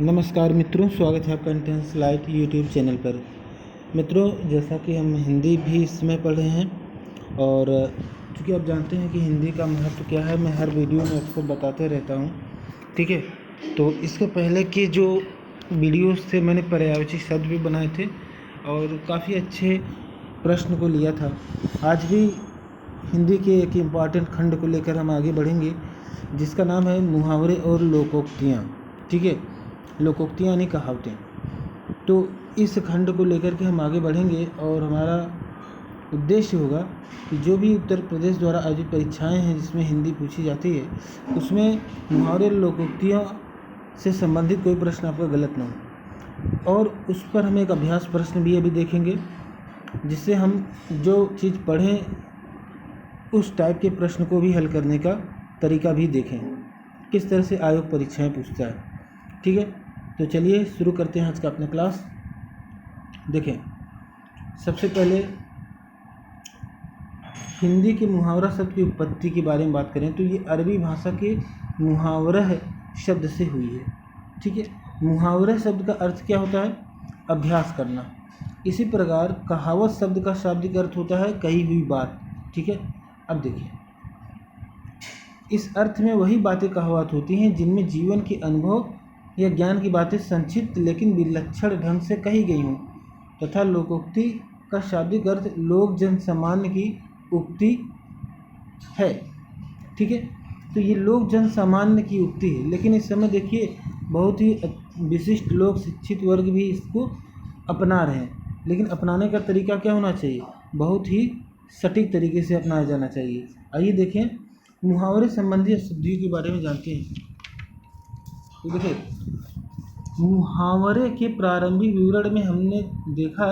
नमस्कार मित्रों, स्वागत है आपका इंटेंस लाइट यूट्यूब चैनल पर। मित्रों, जैसा कि हम हिंदी भी इस समय पढ़ रहे हैं और चूँकि आप जानते हैं कि हिंदी का महत्व क्या है, मैं हर वीडियो में अक्सर बताते रहता हूँ, ठीक है। तो इसके पहले के जो वीडियोस थे मैंने पर्यायवाची शब्द भी बनाए थे और काफ़ी अच्छे प्रश्न को लिया था। आज भी हिंदी के एक इम्पॉर्टेंट खंड को लेकर हम आगे बढ़ेंगे, जिसका नाम है मुहावरे और लोकोक्तियाँ, ठीक है। लोकोक्तियाँ यानी कहावतें। तो इस खंड को लेकर के हम आगे बढ़ेंगे और हमारा उद्देश्य होगा कि जो भी उत्तर प्रदेश द्वारा आयोजित परीक्षाएं हैं जिसमें हिंदी पूछी जाती है, उसमें मुहावरे और लोकोक्तियों से संबंधित कोई प्रश्न आपका गलत ना हो। और उस पर हम एक अभ्यास प्रश्न भी अभी देखेंगे, जिससे हम जो चीज़ पढ़ें उस टाइप के प्रश्न को भी हल करने का तरीका भी देखें, किस तरह से आयोग परीक्षाएं पूछता है, ठीक है। तो चलिए शुरू करते हैं आज का अपना क्लास। देखें, सबसे पहले हिंदी के मुहावरा शब्द की उत्पत्ति के बारे में बात करें तो ये अरबी भाषा के मुहावरह शब्द से हुई है, ठीक है। मुहावरह शब्द का अर्थ क्या होता है? अभ्यास करना। इसी प्रकार कहावत शब्द का शाब्दिक अर्थ होता है कही हुई बात, ठीक है। अब देखिए, इस अर्थ में वही बातें कहावत होती हैं जिनमें जीवन के अनुभव या ज्ञान की बातें संक्षिप्त लेकिन विलक्षण ढंग से कही गई हों, तथा लोकोक्ति का शाब्दिक अर्थ लोक जन सामान्य की उक्ति है, ठीक है। तो ये लोक जन सामान्य की उक्ति है, लेकिन इस समय देखिए बहुत ही विशिष्ट लोग, शिक्षित वर्ग भी इसको अपना रहे हैं, लेकिन अपनाने का तरीका क्या होना चाहिए? बहुत ही सटीक तरीके से अपनाया जाना चाहिए। आइए देखें, मुहावरे संबंधी शब्दों के बारे में जानते हैं। तो देखिए, मुहावरे के प्रारंभिक विवरण में हमने देखा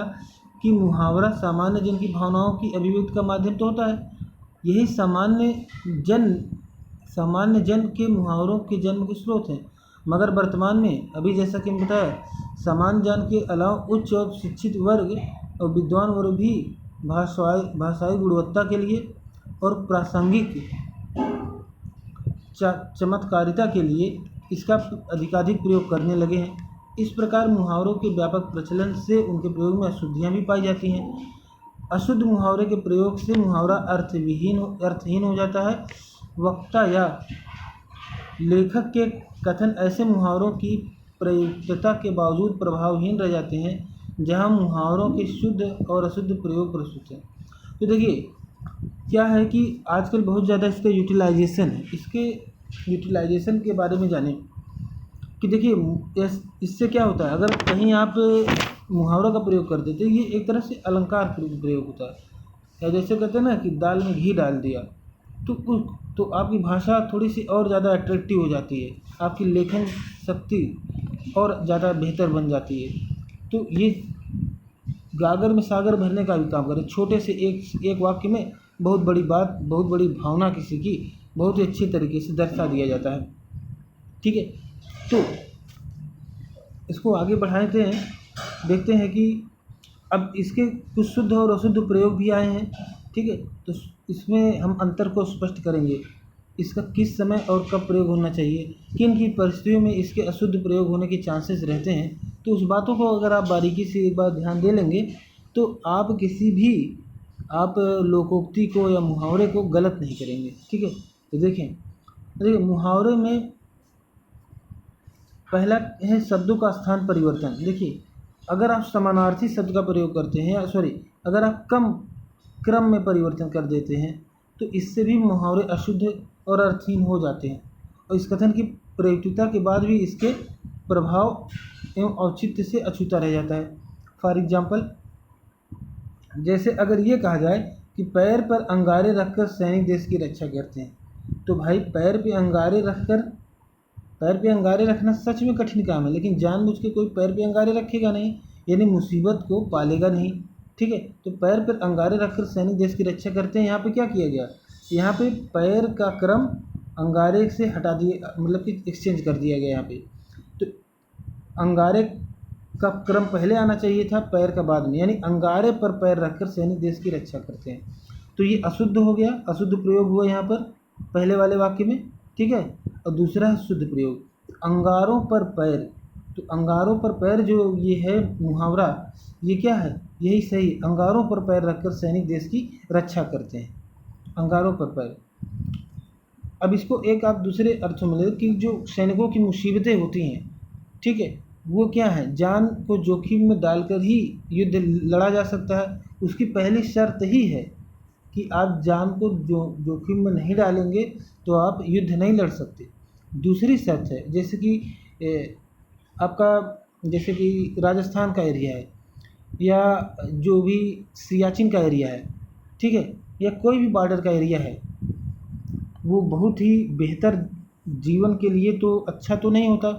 कि मुहावरा सामान्य जन की भावनाओं की अभिव्यक्ति का माध्यम तो होता है। यही सामान्य जन के मुहावरों के जन्म के स्रोत हैं। मगर वर्तमान में अभी जैसा कि मैं बताया, सामान्य जन के अलावा उच्च और शिक्षित वर्ग और विद्वान वर्ग भी भाषाई गुणवत्ता के लिए और प्रासंगिक चमत्कारिता के लिए इसका अधिकाधिक प्रयोग करने लगे हैं। इस प्रकार मुहावरों के व्यापक प्रचलन से उनके प्रयोग में अशुद्धियाँ भी पाई जाती हैं। अशुद्ध मुहावरे के प्रयोग से मुहावरा अर्थहीन हो जाता है। वक्ता या लेखक के कथन ऐसे मुहावरों की प्रयुक्तता के बावजूद प्रभावहीन रह जाते हैं जहां मुहावरों के शुद्ध और अशुद्ध प्रयोग प्रस्तुत हैं। तो देखिए क्या है कि आजकल बहुत ज़्यादा इसका यूटिलाइजेशन है। इसके यूटिलाइजेशन के बारे में जानें कि देखिए इससे क्या होता है। अगर कहीं आप मुहावरा का प्रयोग कर देते, ये एक तरह से अलंकार प्रयोग होता है। या जैसे कहते हैं ना कि दाल में घी डाल दिया, तो आपकी भाषा थोड़ी सी और ज़्यादा अट्रैक्टिव हो जाती है, आपकी लेखन शक्ति और ज़्यादा बेहतर बन जाती है। तो ये गागर में सागर भरने का भी काम करे। छोटे से एक वाक्य में बहुत बड़ी बात, बहुत बड़ी भावना किसी की बहुत ही अच्छे तरीके से दर्शा दिया जाता है, ठीक है। तो इसको आगे बढ़ाते हैं, देखते हैं कि अब इसके कुछ शुद्ध और अशुद्ध प्रयोग भी आए हैं, ठीक है। तो इसमें हम अंतर को स्पष्ट करेंगे, इसका किस समय और कब प्रयोग होना चाहिए, किन की परिस्थितियों में इसके अशुद्ध प्रयोग होने के चांसेस रहते हैं। तो उस बातों को अगर आप बारीकी से एक बार ध्यान दे लेंगे तो आप लोकोक्ति को या मुहावरे को गलत नहीं करेंगे, ठीक है। तो देखिए मुहावरे में पहला है शब्दों का स्थान परिवर्तन। देखिए, अगर आप समानार्थी शब्द का प्रयोग करते हैं अगर आप कम क्रम में परिवर्तन कर देते हैं तो इससे भी मुहावरे अशुद्ध और अर्थहीन हो जाते हैं और इस कथन की प्रयुक्तता के बाद भी इसके प्रभाव एवं औचित्य से अछूता रह जाता है। फॉर एग्जाम्पल, जैसे अगर ये कहा जाए कि पैर पर अंगारे रखकर सैनिक देश की रक्षा करते हैं, तो भाई पैर पे अंगारे रखना सच में कठिन काम है, लेकिन जानबूझ के कोई पैर पे अंगारे रखेगा नहीं, यानी मुसीबत को पालेगा नहीं, ठीक है। तो पैर पर अंगारे रखकर सैनिक देश की रक्षा करते हैं, यहाँ पे क्या किया गया? यहाँ पे पैर का क्रम अंगारे से हटा दिया, मतलब कि एक्सचेंज कर दिया गया यहाँ पे। तो अंगारे का क्रम पहले आना चाहिए था, पैर का बाद में, यानी अंगारे पर पैर रखकर सैनिक देश की रक्षा करते हैं। तो ये अशुद्ध हो गया, अशुद्ध प्रयोग हुआ यहाँ पर पहले वाले वाक्य में, ठीक है। और दूसरा है शुद्ध प्रयोग, अंगारों पर पैर, तो अंगारों पर पैर जो ये है मुहावरा, ये क्या है? यही सही, अंगारों पर पैर रखकर सैनिक देश की रक्षा करते हैं। अंगारों पर पैर। अब इसको एक आप दूसरे अर्थों में ले कि जो सैनिकों की मुसीबतें होती हैं, ठीक है, वो क्या है? जान को जोखिम में डालकर ही युद्ध लड़ा जा सकता है। उसकी पहली शर्त ही है कि आप जान को जोखिम में नहीं डालेंगे तो आप युद्ध नहीं लड़ सकते। दूसरी शर्त है, जैसे कि आपका जैसे कि राजस्थान का एरिया है, या जो भी सियाचिन का एरिया है, ठीक है, या कोई भी बॉर्डर का एरिया है, वो बहुत ही बेहतर जीवन के लिए तो अच्छा तो नहीं होता।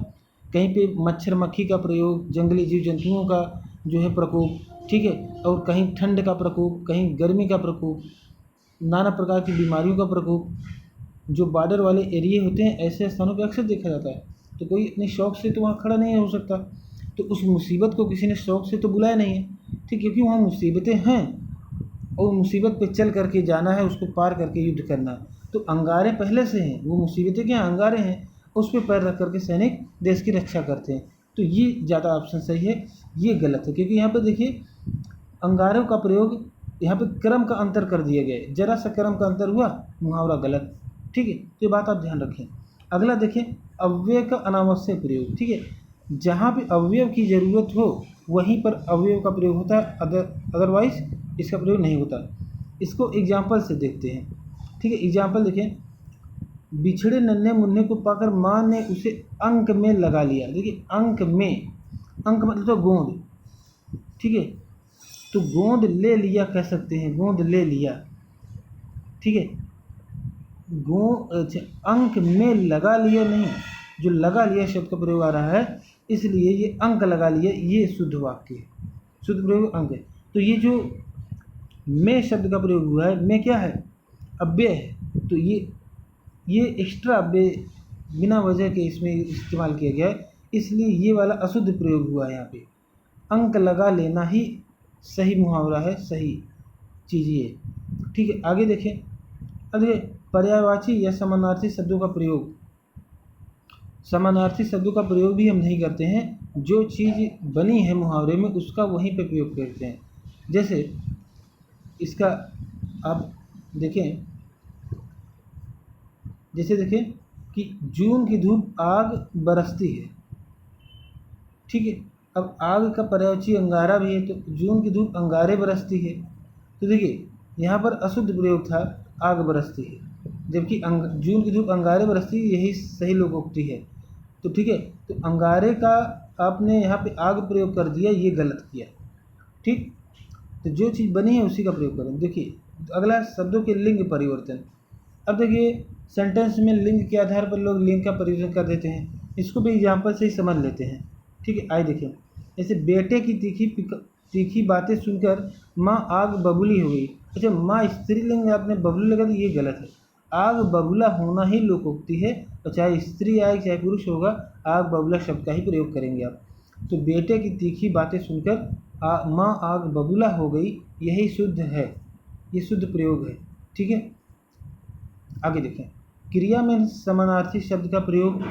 कहीं पे मच्छर मक्खी का प्रयोग, जंगली जीव जंतुओं का जो है प्रकोप, ठीक है, और कहीं ठंड का प्रकोप, कहीं गर्मी का प्रकोप, नाना प्रकार की बीमारियों का प्रकोप, जो बॉर्डर वाले एरिए होते हैं ऐसे स्थानों पर अक्सर देखा जाता है। तो कोई अपने शौक़ से तो वहाँ खड़ा नहीं हो सकता, तो उस मुसीबत को किसी ने शौक़ से तो बुलाया नहीं है, ठीक, क्योंकि वहाँ मुसीबतें हैं और मुसीबत पे चल करके जाना है, उसको पार करके युद्ध करना है। तो अंगारे पहले से हैं, वो मुसीबतें क्या अंगारे हैं, उस पर पैर रख करके सैनिक देश की रक्षा करते हैं। तो ये ज़्यादा ऑप्शन सही है, ये गलत है, क्योंकि यहाँ पर देखिए अंगारों का प्रयोग यहाँ पे क्रम का अंतर कर दिया गया है, जरा सा क्रम का अंतर हुआ, मुहावरा गलत, ठीक है। तो ये बात आप ध्यान रखें। अगला देखें, अव्यय का अनावश्यक प्रयोग, ठीक है, जहाँ पे अवयव की ज़रूरत हो वहीं पर अवयव का प्रयोग होता है, अदरवाइज इसका प्रयोग नहीं होता। इसको एग्जाम्पल से देखते हैं, ठीक है। एग्जाम्पल देखें, बिछड़े नन्हे मुन्ने को पाकर माँ ने उसे अंक में लगा लिया। देखिए अंक में, अंक मतलब तो गोंद, ठीक है, तो गोंद ले लिया कह सकते हैं, गोंद ले लिया, ठीक है। अंक में लगा लिया नहीं, जो लगा लिया शब्द का प्रयोग आ रहा है, इसलिए ये अंक लगा लिया, ये शुद्ध वाक्य है, शुद्ध प्रयोग अंक है। तो ये जो में शब्द का प्रयोग हुआ है, में क्या है? अव्यय है। तो ये एक्स्ट्रा अव्यय बिना वजह के इसमें इस्तेमाल किया गया है, इसलिए ये वाला अशुद्ध प्रयोग हुआ है यहाँ पे। अंक लगा लेना ही सही मुहावरा है, सही चीज़ ये, ठीक है। आगे देखें, अब देखिए पर्यायवाची या समानार्थी शब्दों का प्रयोग। समानार्थी शब्दों का प्रयोग भी हम नहीं करते हैं, जो चीज़ बनी है मुहावरे में उसका वहीं पे प्रयोग करते हैं। जैसे इसका आप देखें, जैसे देखें कि जून की धूप आग बरसती है, ठीक है। अब आग का पर्यायवाची अंगारा भी है, तो जून की धूप अंगारे बरसती है। तो देखिए यहाँ पर अशुद्ध प्रयोग था, आग बरसती है, जबकि जून की धूप अंगारे बरसती है, यही सही लोकोक्ति है। तो ठीक है, तो अंगारे का आपने यहाँ पे आग प्रयोग कर दिया, ये गलत किया, ठीक। तो जो चीज़ बनी है उसी का प्रयोग करें। देखिए अगला शब्दों के लिंग परिवर्तन। अब देखिए सेंटेंस में लिंग के आधार पर लोग लिंग का परिवर्तन कर देते हैं, इसको भी एग्जाम्पल से ही समझ लेते हैं, ठीक है। आइए देखें, जैसे बेटे की तीखी बातें सुनकर माँ आग बबूली हो गई। अच्छा, माँ स्त्रीलिंग आपने बबूली लगा दी, ये गलत है। आग बबूला होना ही लोकोक्ति है, और चाहे स्त्री आए चाहे पुरुष होगा, आग बबूला शब्द का ही प्रयोग करेंगे आप। तो बेटे की तीखी बातें सुनकर माँ आग बबूला हो गई, यही शुद्ध है, ये शुद्ध प्रयोग है, ठीक है। आगे देखें, क्रिया में समानार्थी शब्द का प्रयोग,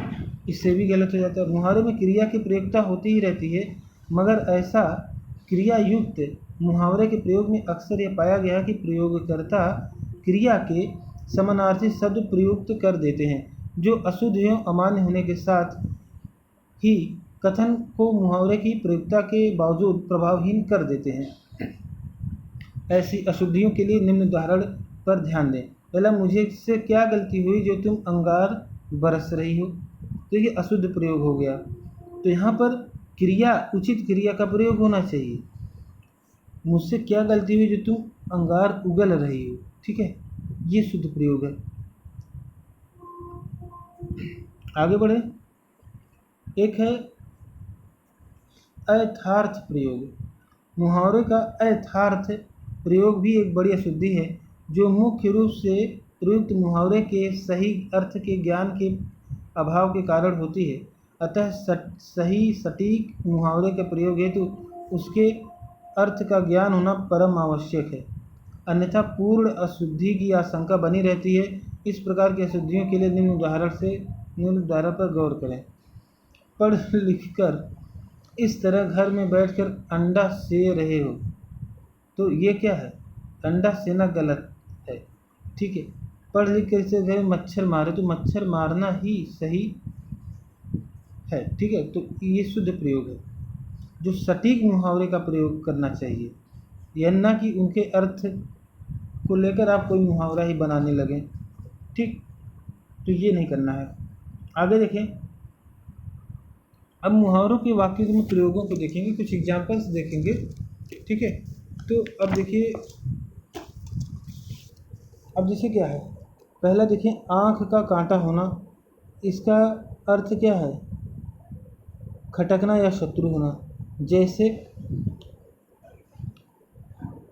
इससे भी गलत हो जाता है। मुहावरे में क्रिया की प्रयोगता होती ही रहती है, मगर ऐसा क्रिया युक्त मुहावरे के प्रयोग में अक्सर यह पाया गया कि प्रयोगकर्ता क्रिया के समानार्थी शब्द प्रयुक्त कर देते हैं, जो अशुद्ध एवं अमान्य होने के साथ ही कथन को मुहावरे की प्रयोक्ता के बावजूद प्रभावहीन कर देते हैं। ऐसी अशुद्धियों के लिए निम्न उदाहरण पर ध्यान दें। पहला, मुझे इससे क्या गलती हुई जो तुम अंगार बरस रही हो, तो ये अशुद्ध प्रयोग हो गया। तो यहाँ पर क्रिया, उचित क्रिया का प्रयोग होना चाहिए। मुझसे क्या गलती हुई जो तुम अंगार उगल रही हो, ठीक है, ये शुद्ध प्रयोग है। आगे बढ़े, एक है अयथार्थ प्रयोग। मुहावरे का अयथार्थ प्रयोग भी एक बड़ी अशुद्धि है, जो मुख्य रूप से प्रयुक्त मुहावरे के सही अर्थ के ज्ञान के अभाव के कारण होती है। अतः सही सटीक मुहावरे के प्रयोग हेतु उसके अर्थ का ज्ञान होना परम आवश्यक है, अन्यथा पूर्ण अशुद्धि की आशंका बनी रहती है। इस प्रकार की अशुद्धियों के लिए निम्न उदाहरण पर गौर करें। पढ़ लिख कर इस तरह घर में बैठकर अंडा से रहे हो, तो ये क्या है? अंडा सेना गलत है, ठीक है। पढ़ लिख कर इसे घर में मच्छर मारे, तो मच्छर मारना ही सही है, ठीक है। तो ये शुद्ध प्रयोग है। जो सटीक मुहावरे का प्रयोग करना चाहिए, यह ना कि उनके अर्थ को लेकर आप कोई मुहावरा ही बनाने लगें, ठीक। तो ये नहीं करना है। आगे देखें, अब मुहावरों के वाक्य में प्रयोगों को देखेंगे, कुछ एग्जाम्पल्स देखेंगे, ठीक है। तो अब देखिए, अब जैसे क्या है, पहला देखिए, आँख का कांटा होना, इसका अर्थ क्या है? खटकना या शत्रु होना। जैसे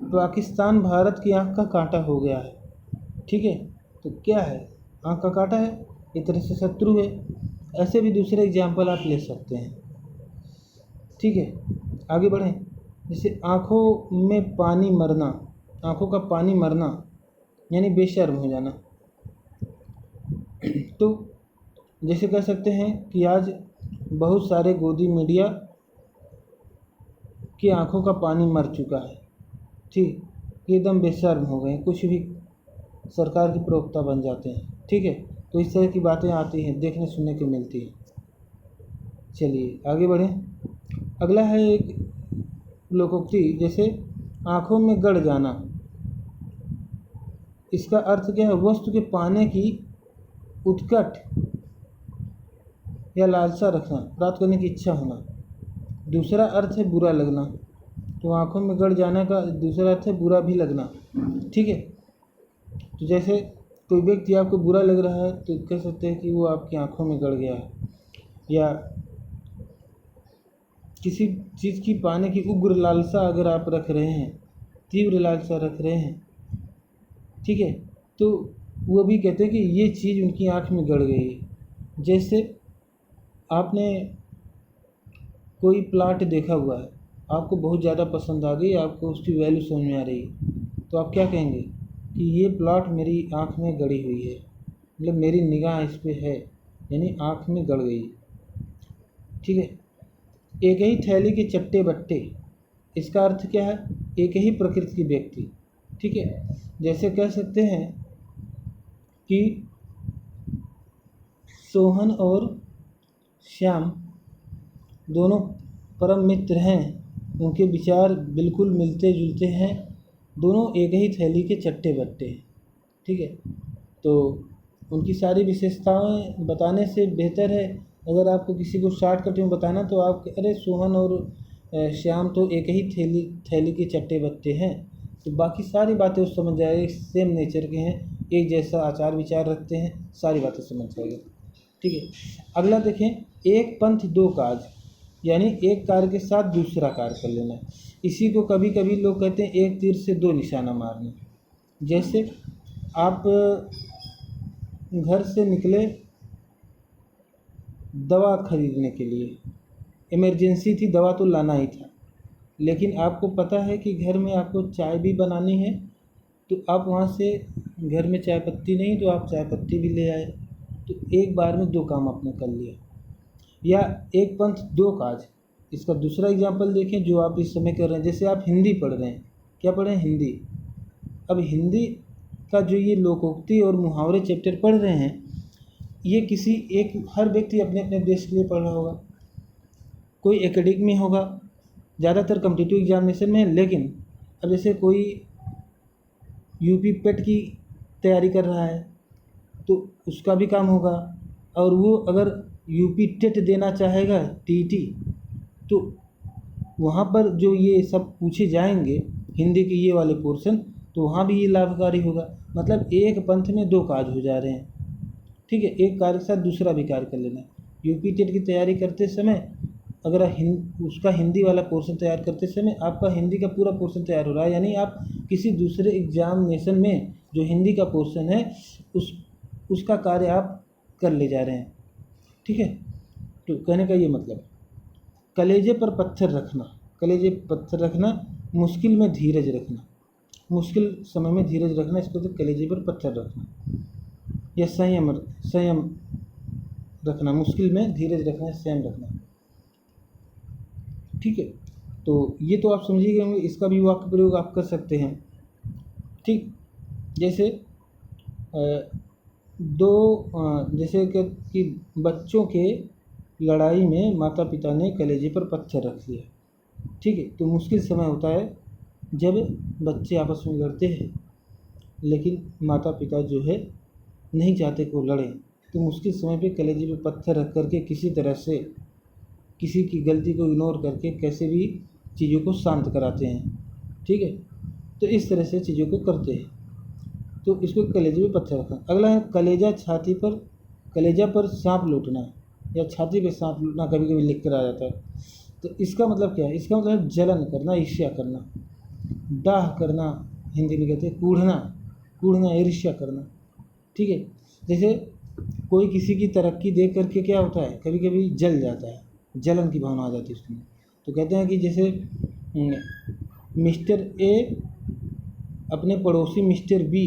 पाकिस्तान भारत की आँख का कांटा हो गया है, ठीक है। तो क्या है? आँख का कांटा है, एक तरह से शत्रु है। ऐसे भी दूसरे एग्जाम्पल आप ले सकते हैं, ठीक है। आगे बढ़ें, जैसे आँखों में पानी मरना, आँखों का पानी मरना यानी बेशर्म हो जाना। तो जैसे कह सकते हैं कि आज बहुत सारे गोदी मीडिया की आँखों का पानी मर चुका है, ठीक, एकदम बेशर्म हो गए, कुछ भी सरकार के प्रवक्ता बन जाते हैं, ठीक है। तो इस तरह की बातें आती हैं, देखने सुनने को मिलती हैं। चलिए आगे बढ़ें। अगला है एक लोकोक्ति, जैसे आँखों में गड़ जाना, इसका अर्थ क्या है? वस्तु के पाने की उत्कट या लालसा रखना, प्राप्त करने की इच्छा होना। दूसरा अर्थ है बुरा लगना, तो आँखों में गड़ जाने का दूसरा अर्थ है बुरा भी लगना, ठीक है। तो जैसे कोई व्यक्ति आपको बुरा लग रहा है, तो कह सकते हैं कि वो आपकी आँखों में गड़ गया है। या किसी चीज़ की पाने की उग्र लालसा अगर आप रख रहे हैं, तीव्र लालसा रख रहे हैं, ठीक है, तो वो भी कहते हैं कि ये चीज़ उनकी आँख में गड़ गई है। जैसे आपने कोई प्लाट देखा हुआ है, आपको बहुत ज़्यादा पसंद आ गई, आपको उसकी वैल्यू समझ में आ रही है, तो आप क्या कहेंगे कि ये प्लाट मेरी आँख में गड़ी हुई है, मतलब मेरी निगाह इस पे है, यानी आँख में गड़ गई, ठीक है। एक ही थैली के चट्टे बट्टे, इसका अर्थ क्या है? एक ही प्रकृति की व्यक्ति, ठीक है। जैसे कह सकते हैं कि सोहन और श्याम दोनों परम मित्र हैं, उनके विचार बिल्कुल मिलते जुलते हैं, दोनों एक ही थैली के चट्टे बट्टे हैं, ठीक है। तो उनकी सारी विशेषताएं बताने से बेहतर है अगर आपको किसी को शॉर्टकट में बताना, तो आप अरे सोहन और श्याम तो एक ही थैली के चट्टे बट्टे हैं, तो बाकी सारी बातें उस समझ जाएगी, सेम नेचर के हैं, एक जैसा आचार विचार रखते हैं, सारी बातें समझ जाएगी, ठीक है। अगला देखें, एक पंथ दो काज, यानी एक कार्य के साथ दूसरा कार्य कर लेना। इसी को कभी कभी लोग कहते हैं एक तीर से दो निशाना मारना। जैसे आप घर से निकले दवा खरीदने के लिए, इमरजेंसी थी, दवा तो लाना ही था, लेकिन आपको पता है कि घर में आपको चाय भी बनानी है, तो आप वहाँ से घर में चाय पत्ती नहीं, तो आप चाय पत्ती भी ले आए, तो एक बार में दो काम आपने कर लिया। या एक पंथ दो काज, इसका दूसरा एग्जाम्पल देखें जो आप इस समय कर रहे हैं। जैसे आप हिंदी पढ़ रहे हैं, क्या पढ़ रहे हैं? हिंदी। अब हिंदी का जो ये लोकोक्ति और मुहावरे चैप्टर पढ़ रहे हैं, ये किसी एक हर व्यक्ति अपने अपने देश के लिए पढ़ रहा होगा, कोई एकेडमिक में होगा, ज़्यादातर कॉम्पिटिटिव एग्जामिनेशन में। लेकिन अब जैसे कोई यूपी पेट की तैयारी कर रहा है, तो उसका भी काम होगा, और वो अगर यूपी टेट देना चाहेगा, टीटी, तो वहाँ पर जो ये सब पूछे जाएंगे हिंदी के ये वाले पोर्शन, तो वहाँ भी ये लाभकारी होगा। मतलब एक पंथ में दो काज हो जा रहे हैं, ठीक है। एक कार्य के साथ दूसरा भी कार्य कर लेना। यूपी टेट की तैयारी करते समय अगर उसका हिंदी वाला पोर्शन तैयार करते समय आपका हिंदी का पूरा पोर्शन तैयार हो रहा है, यानी आप किसी दूसरे एग्जामिनेशन में जो हिंदी का पोर्शन है उसका कार्य आप कर ले जा रहे हैं, ठीक है। तो कहने का ये मतलब, कलेजे पर पत्थर रखना, कलेजे पर पत्थर रखना, मुश्किल में धीरज रखना, मुश्किल समय में धीरज रखना, इसको तो कलेजे पर पत्थर रखना। या संयम रखना, मुश्किल में धीरज रखना, संयम रखना। ठीक है, तो ये तो आप समझिए होंगे, इसका भी वाक्य प्रयोग आप कर सकते हैं। ठीक, जैसे जैसे कि बच्चों के लड़ाई में माता पिता ने कलेजे पर पत्थर रख लिया। ठीक है, तो मुश्किल समय होता है जब बच्चे आपस में लड़ते हैं, लेकिन माता पिता जो है नहीं चाहते कि वो लड़ें, तो मुश्किल समय पे कलेजे पे पत्थर रख करके किसी तरह से किसी की गलती को इग्नोर करके कैसे भी चीज़ों को शांत कराते हैं। ठीक है, तो इस तरह से चीज़ों को करते हैं, तो इसको कलेजे पे पत्थर रखना। अगला है कलेजा पर सांप लूटना या छाती पे सांप लूटना, कभी कभी लिख कर आ जाता है। तो इसका मतलब क्या है? इसका मतलब है जलन करना, ईर्ष्या करना, डाह करना, हिंदी में कहते हैं कूढ़ना, ईर्ष्या करना। ठीक है, जैसे कोई किसी की तरक्की देख करके क्या होता है, कभी कभी जल जाता है, जलन की भावना आ जाती है उसमें। तो कहते हैं कि जैसे मिस्टर ए अपने पड़ोसी मिस्टर बी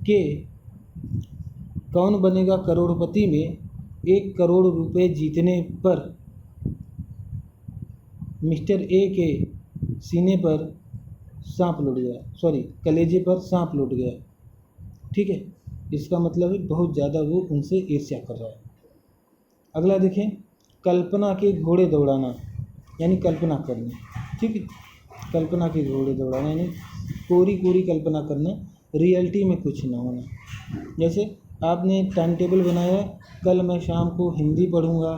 के कौन बनेगा करोड़पति में 1 करोड़ रुपए जीतने पर मिस्टर ए के सीने पर सांप लौट गया, कलेजे पर सांप लौट गया। ठीक है, इसका मतलब है बहुत ज़्यादा वो उनसे ईर्ष्या कर रहा है। अगला देखें, कल्पना के घोड़े दौड़ाना, यानी कल्पना करना। ठीक है, कल्पना के घोड़े दौड़ाना यानी कोरी कोरी कल्पना करना, रियलिटी में कुछ ना होना। जैसे आपने टाइम टेबल बनाया, कल मैं शाम को हिंदी पढ़ूँगा,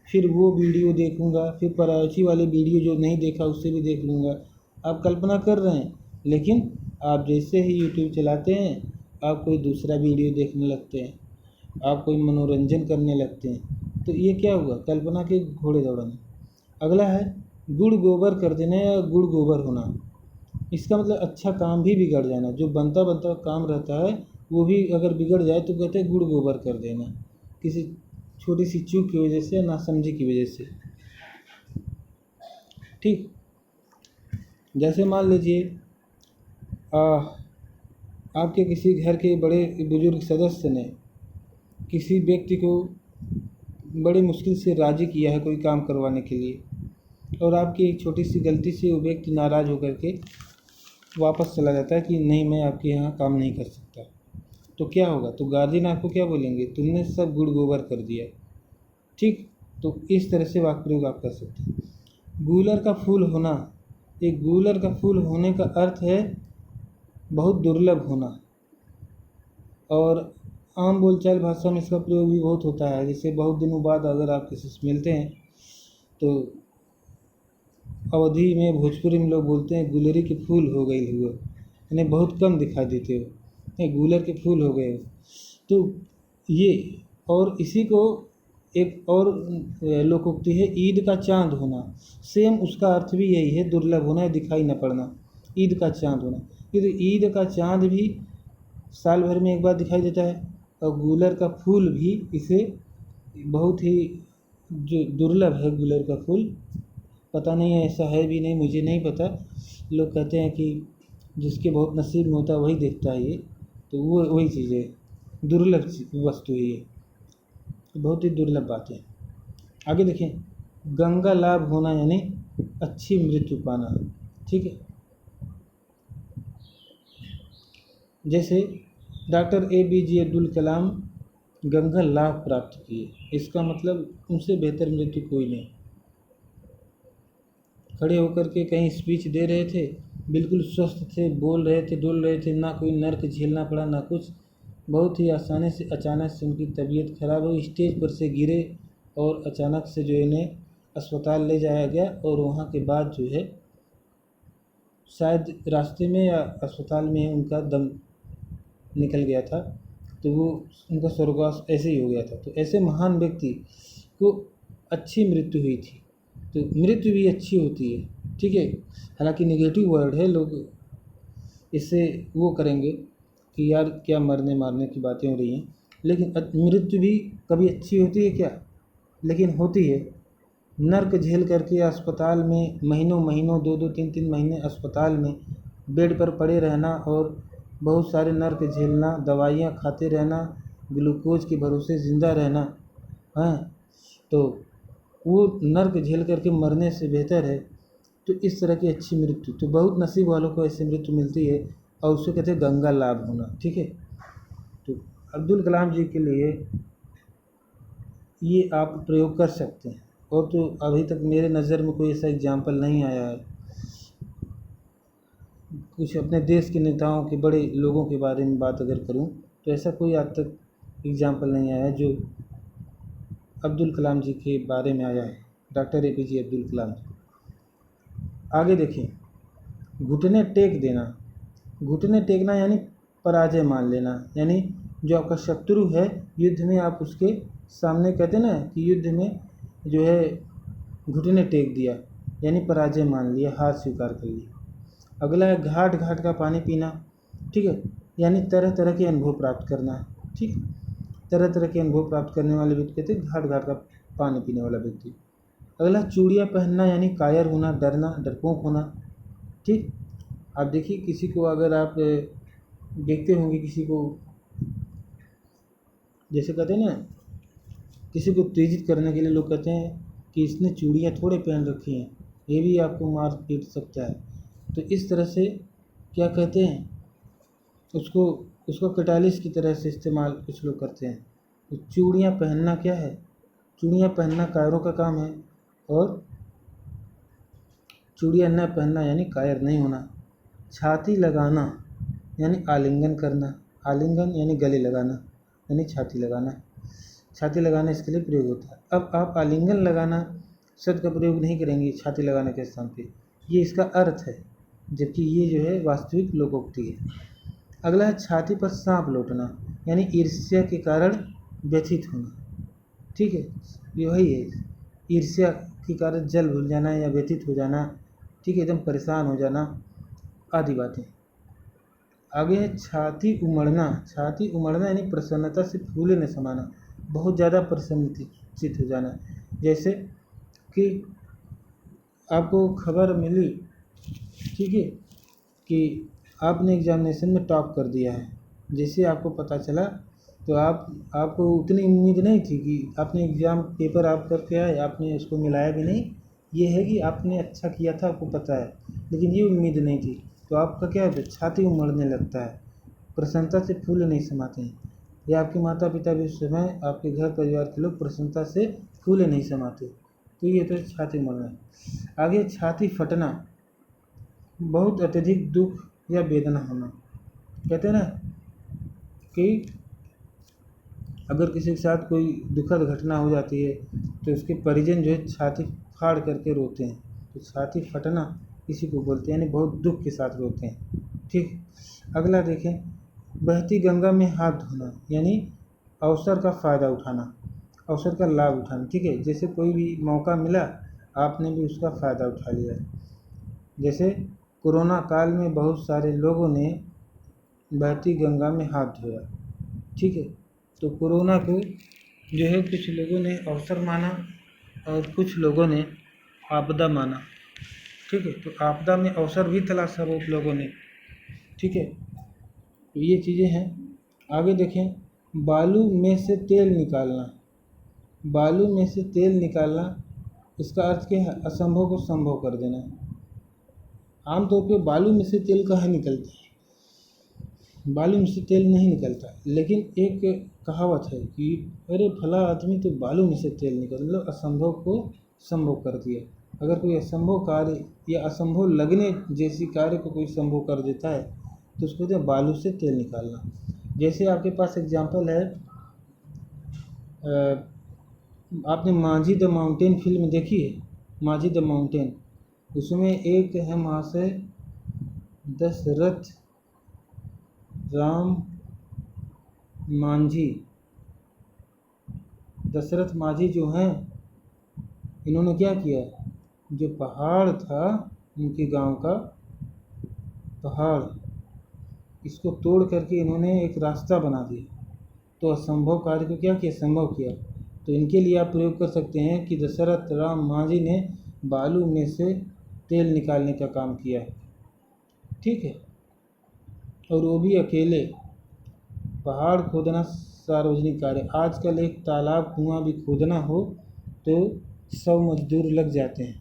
फिर वो वीडियो देखूँगा, फिर प्रायोरिटी वाले वीडियो जो नहीं देखा उससे भी देख लूँगा। आप कल्पना कर रहे हैं, लेकिन आप जैसे ही यूट्यूब चलाते हैं आप कोई दूसरा वीडियो देखने लगते हैं, आप कोई मनोरंजन करने लगते हैं। तो ये क्या हुआ? कल्पना के घोड़े दौड़ाना। अगला है गुड़ गोबर कर देना या गुड़ गोबर होना। इसका मतलब अच्छा काम भी बिगड़ जाना, जो बनता बनता काम रहता है वो भी अगर बिगड़ जाए तो कहते हैं गुड़ गोबर कर देना, किसी छोटी सी चूक की वजह से, नासमझी की वजह से। ठीक, जैसे मान लीजिए आपके किसी घर के बड़े बुजुर्ग सदस्य ने किसी व्यक्ति को बड़ी मुश्किल से राज़ी किया है कोई काम करवाने के लिए, और आपकी एक छोटी सी गलती से वो व्यक्ति नाराज़ होकर के वापस चला जाता है कि नहीं, मैं आपके यहाँ काम नहीं कर सकता। तो क्या होगा? तो गार्जियन आपको क्या बोलेंगे? तुमने सब गुड़ गोबर कर दिया। ठीक, तो इस तरह से वाक्य प्रयोग आप कर सकते हैं। गूलर का फूल होना, एक गूलर का फूल होने का अर्थ है बहुत दुर्लभ होना, और आम बोलचाल भाषा में इसका प्रयोग भी बहुत होता है। जैसे बहुत दिनों बाद अगर आप किसी से मिलते हैं तो अवधी में, भोजपुरी में लोग बोलते हैं गुलरी के फूल हो गई हुआ, यानी बहुत कम दिखाई देते हो, नहीं गूलर के फूल हो गए। तो ये, और इसी को एक और लोकोक्ति है ईद का चांद होना। सेम उसका अर्थ भी यही है, दुर्लभ होना, दिखाई न पड़ना, ईद का चांद होना। तो ईद का चांद भी साल भर में एक बार दिखाई देता है, और गूलर का फूल भी इसे बहुत ही जो दुर्लभ है गूलर का फूल, पता नहीं ऐसा है भी नहीं, मुझे नहीं पता। लोग कहते हैं कि जिसके बहुत नसीब में होता है वही देखता है ये, तो वो वही चीज़ है, दुर्लभ वस्तु है ये, बहुत ही दुर्लभ बात है। आगे देखें, गंगा लाभ होना यानी अच्छी मृत्यु पाना। ठीक है, जैसे डॉक्टर APJ अब्दुल कलाम गंगा लाभ प्राप्त किए, इसका मतलब उनसे बेहतर मृत्यु कोई नहीं। खड़े होकर के कहीं स्पीच दे रहे थे, बिल्कुल स्वस्थ थे, बोल रहे थे, डोल रहे थे, ना कोई नर्क झेलना पड़ा ना कुछ, बहुत ही आसानी से अचानक से उनकी तबीयत खराब हो, स्टेज पर से गिरे और अचानक से जो इन्हें अस्पताल ले जाया गया, और वहाँ के बाद जो है शायद रास्ते में या अस्पताल में उनका दम निकल गया था, तो वो उनका स्वर्गवास ऐसे ही हो गया था। तो ऐसे महान व्यक्ति को अच्छी मृत्यु हुई थी, तो मृत्यु भी अच्छी होती है। ठीक है, हालांकि नेगेटिव वर्ड है, लोग इससे वो करेंगे कि यार क्या मरने मारने की बातें हो रही हैं, लेकिन मृत्यु भी कभी अच्छी होती है क्या? लेकिन होती है। नर्क झेल करके अस्पताल में महीनों महीनों, 2-2 3-3 महीने अस्पताल में बेड पर पड़े रहना, और बहुत सारे नर्क झेलना, दवाइयाँ खाते रहना, ग्लूकोज के भरोसे ज़िंदा रहना, हैं, तो वो नर्क झेल करके मरने से बेहतर है तो इस तरह की अच्छी मृत्यु, तो बहुत नसीब वालों को ऐसी मृत्यु मिलती है और उसको कहते हैं गंगा लाभ होना। ठीक है, तो अब्दुल कलाम जी के लिए ये आप प्रयोग कर सकते हैं। और तो अभी तक मेरे नज़र में कोई ऐसा एग्जाम्पल नहीं आया है। कुछ अपने देश के नेताओं के बड़े लोगों के बारे में बात अगर करूं तो ऐसा कोई आज तक एग्जाम्पल नहीं आया जो अब्दुल कलाम जी के बारे में आया है, डॉक्टर APJ अब्दुल कलाम जी। आगे देखिए, घुटने टेक देना। घुटने टेकना यानी पराजय मान लेना, यानी जो आपका शत्रु है युद्ध में आप उसके सामने, कहते हैं ना कि युद्ध में जो है घुटने टेक दिया यानी पराजय मान लिया, हार स्वीकार कर लिया। अगला है घाट घाट का पानी पीना। ठीक है, यानी तरह तरह के अनुभव प्राप्त करना। ठीक, तरह तरह के अनुभव प्राप्त करने वाले व्यक्ति कहते हैं घाट घाट का पानी पीने वाला व्यक्ति। अगला चूड़ियाँ पहनना यानी कायर होना, डरना, डरपोक होना। ठीक, आप देखिए किसी को अगर आप देखते होंगे, किसी को जैसे कहते हैं ना, किसी को उत्तेजित करने के लिए लोग कहते हैं कि इसने चूड़ियाँ थोड़े पहन रखी हैं, ये भी आपको मार पीट सकता है। तो इस तरह से क्या कहते हैं उसको, उसको कैटालिस्ट की तरह से इस्तेमाल कुछ लोग करते हैं। तो चूड़ियाँ पहनना क्या है, चूड़ियाँ पहनना कायरों का काम है, और चूड़ियाँ न पहनना यानी कायर नहीं होना। छाती लगाना यानी आलिंगन करना। आलिंगन यानी गले लगाना यानी छाती लगाना। छाती लगाना इसके लिए प्रयोग होता है। अब आप आलिंगन लगाना शब्द का प्रयोग नहीं करेंगे छाती लगाने के स्थान पे, ये इसका अर्थ है, जबकि ये जो है वास्तविक लोकोक्ति है। अगला है छाती पर सांप लौटना, यानी ईर्ष्या के कारण व्यथित होना। ठीक है, ये वही है, ईर्ष्या के कारण जल भूल जाना या व्यथित हो जाना। ठीक है, एकदम परेशान हो जाना आदि बातें। आगे है छाती उमड़ना। छाती उमड़ना यानी प्रसन्नता से फूले न समाना, बहुत ज़्यादा प्रसन्नचित हो जाना। जैसे कि आपको खबर मिली, ठीक है, कि आपने एग्जामिनेशन में टॉप कर दिया है, जैसे आपको पता चला तो आपको उतनी उम्मीद नहीं थी कि आपने एग्ज़ाम पेपर आप करके आए, आपने उसको मिलाया भी नहीं। ये है कि आपने अच्छा किया था, आपको पता है, लेकिन ये उम्मीद नहीं थी, तो आपका क्या है, छाती उमड़ने लगता है, प्रसन्नता से फूल नहीं समाते हैं। या आपके माता पिता भी उस समय, आपके घर परिवार के लोग प्रसन्नता से फूले नहीं समाते, तो ये तो छाती उमड़ना है। आगे छाती फटना, बहुत अत्यधिक दुख या वेदना होना। कहते हैं ना कि अगर किसी के साथ कोई दुखद घटना हो जाती है तो उसके परिजन जो है छाती फाड़ करके रोते हैं, तो छाती फटना इसी को बोलते हैं, यानी बहुत दुख के साथ रोते हैं। ठीक, अगला देखें, बहती गंगा में हाथ धोना, यानी अवसर का फ़ायदा उठाना, अवसर का लाभ उठाना। ठीक है, जैसे कोई भी मौका मिला आपने भी उसका फ़ायदा उठा लिया। जैसे कोरोना काल में बहुत सारे लोगों ने बहती गंगा में हाथ धोया। ठीक है, तो कोरोना को जो है कुछ लोगों ने अवसर माना और कुछ लोगों ने आपदा माना। ठीक है, तो आपदा में अवसर भी तलाशा बहुत लोगों ने। ठीक है, तो ये चीज़ें हैं। आगे देखें, बालू में से तेल निकालना। बालू में से तेल निकालना, इसका अर्थ क्या है, असंभव को संभव कर देना। आमतौर पे बालू में से तेल कहाँ निकलता है, बालू में से तेल नहीं निकलता, लेकिन एक कहावत है कि अरे फला आदमी तो बालू में से तेल निकल, मतलब असंभव को संभव कर दिया। अगर कोई असंभव कार्य या असंभव लगने जैसी कार्य को कोई संभव कर देता है तो उसको कहते हैं बालू से तेल निकालना। जैसे आपके पास एग्जाम्पल है, आपने माझी द माउंटेन फिल्म देखी है, माझी द माउंटेन, उसमें एक है महाशय दशरथ राम मांझी, दशरथ मांझी जो हैं, इन्होंने क्या किया, जो पहाड़ था उनके गांव का पहाड़, इसको तोड़ करके इन्होंने एक रास्ता बना दिया। तो असंभव कार्य को क्या किया, संभव किया। तो इनके लिए आप प्रयोग कर सकते हैं कि दशरथ राम मांझी ने बालू में से तेल निकालने का काम किया। ठीक है, और वो भी अकेले। पहाड़ खोदना सार्वजनिक कार्य। आजकल एक तालाब कुआं भी खोदना हो तो 100 मजदूर लग जाते हैं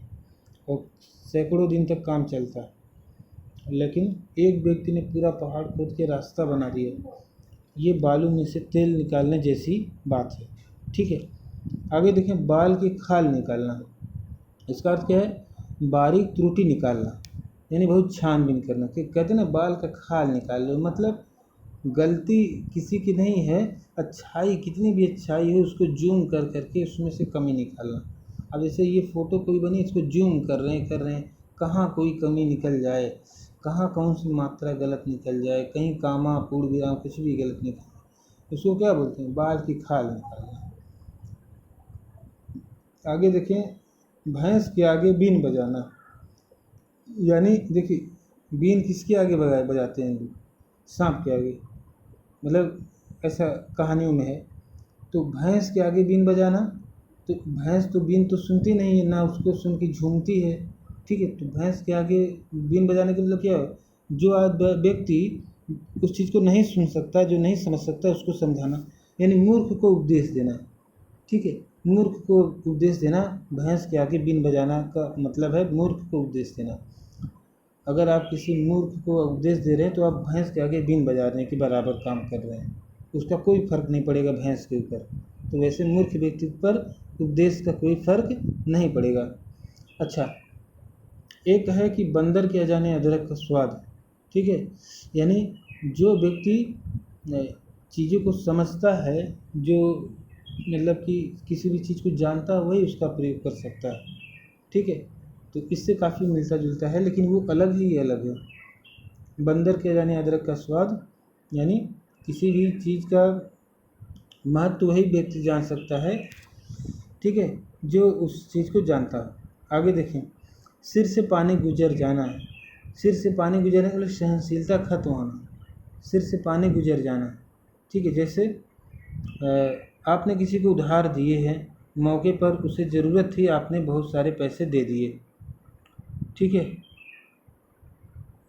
और सैकड़ों दिन तक काम चलता है, लेकिन एक व्यक्ति ने पूरा पहाड़ खोद के रास्ता बना दिया। ये बालू में से तेल निकालने जैसी बात है। ठीक है, आगे देखें, बाल की खाल निकालना। इसका अर्थ क्या है? बारीक त्रुटि निकालना, यानी बहुत छानबीन करना। कि कहते हैं ना, बाल का खाल निकाल लो, मतलब गलती किसी की नहीं है, अच्छाई कितनी भी अच्छाई हो उसको जूम कर करके उसमें से कमी निकालना। अब जैसे ये फ़ोटो कोई बनी, इसको जूम कर रहे हैं, कहाँ कोई कमी निकल जाए, कहाँ कौन सी मात्रा गलत निकल जाए, कहीं कामा पूर्ण विराम कुछ भी गलत निकल, उसको क्या बोलते हैं? बाल की खाल निकालना। आगे देखें, भैंस के आगे बीन बजाना। यानी देखिए, बीन किसके आगे बजाते हैं लोग? सांप के आगे, मतलब ऐसा कहानियों में है। तो भैंस के आगे बीन बजाना, तो भैंस तो बीन तो सुनती नहीं है, ना उसको सुन के झूमती है। ठीक है, तो भैंस के आगे बीन बजाने का मतलब क्या है? जो व्यक्ति उस चीज़ को नहीं सुन सकता, जो नहीं समझ सकता, उसको समझाना, यानी मूर्ख को उपदेश देना। ठीक है, मूर्ख को उपदेश देना, भैंस के आगे बीन बजाना का मतलब है मूर्ख को उपदेश देना। अगर आप किसी मूर्ख को उपदेश दे रहे हैं तो आप भैंस के आगे बीन बजाने के बराबर काम कर रहे हैं, उसका कोई फ़र्क नहीं पड़ेगा भैंस के ऊपर। तो वैसे मूर्ख व्यक्ति पर उपदेश का कोई फ़र्क नहीं पड़ेगा। अच्छा, एक है कि बंदर के अजाने अदरक का स्वाद। ठीक है, यानी जो व्यक्ति चीज़ों को समझता है, जो मतलब कि किसी भी चीज़ को जानता है, वही उसका प्रयोग कर सकता है। ठीक है, तो इससे काफ़ी मिलता जुलता है, लेकिन वो अलग ही अलग है। बंदर के जाने अदरक का स्वाद, यानी किसी भी चीज़ का महत्व वही व्यक्ति जान सकता है, ठीक है, जो उस चीज़ को जानता है। आगे देखें, सिर से पानी गुजर जाना है। सिर से पानी गुजरने के लिए सहनशीलता खत्म होना, सिर से पानी गुजर जाना। ठीक है, जैसे आपने किसी को उधार दिए हैं, मौके पर उसे ज़रूरत थी, आपने बहुत सारे पैसे दे दिए। ठीक है,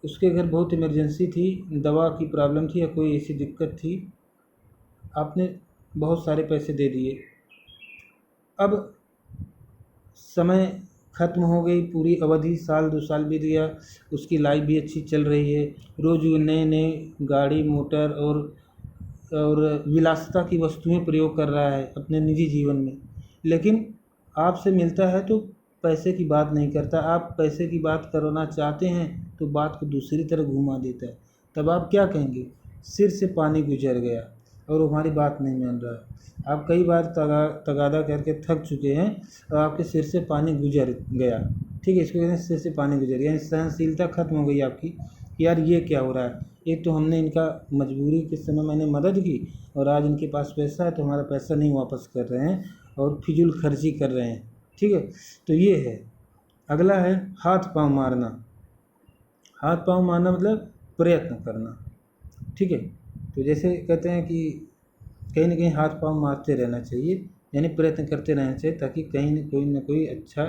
उसके घर बहुत इमरजेंसी थी, दवा की प्रॉब्लम थी या कोई ऐसी दिक्कत थी, आपने बहुत सारे पैसे दे दिए। अब समय ख़त्म हो गई, पूरी अवधि, साल 2 साल बीत गया, उसकी लाइफ भी अच्छी चल रही है, रोज़ वो नए नए गाड़ी मोटर और विलासिता की वस्तुएं प्रयोग कर रहा है अपने निजी जीवन में, लेकिन आपसे मिलता है तो पैसे की बात नहीं करता। आप पैसे की बात करना चाहते हैं तो बात को दूसरी तरफ घुमा देता है। तब आप क्या कहेंगे? सिर से पानी गुजर गया और वो हमारी बात नहीं मान रहा है। आप कई बार तगादा करके थक चुके हैं और आपके सिर से पानी गुजर गया। ठीक है, इसको कहते हैं सिर से पानी गुजर गया, यानी सहनशीलता खत्म हो गई आपकी कि यार ये क्या हो रहा है। एक तो हमने इनका मजबूरी के समय मैंने मदद की और आज इनके पास पैसा है तो हमारा पैसा नहीं वापस कर रहे हैं और फिजूल खर्ची कर रहे हैं। ठीक है, तो ये है। अगला है हाथ पांव मारना। हाथ पांव मारना मतलब प्रयत्न करना। ठीक है, तो जैसे कहते हैं कि कहीं ना कहीं हाथ पांव मारते रहना चाहिए, यानी प्रयत्न करते रहना चाहिए ताकि कहीं न कोई अच्छा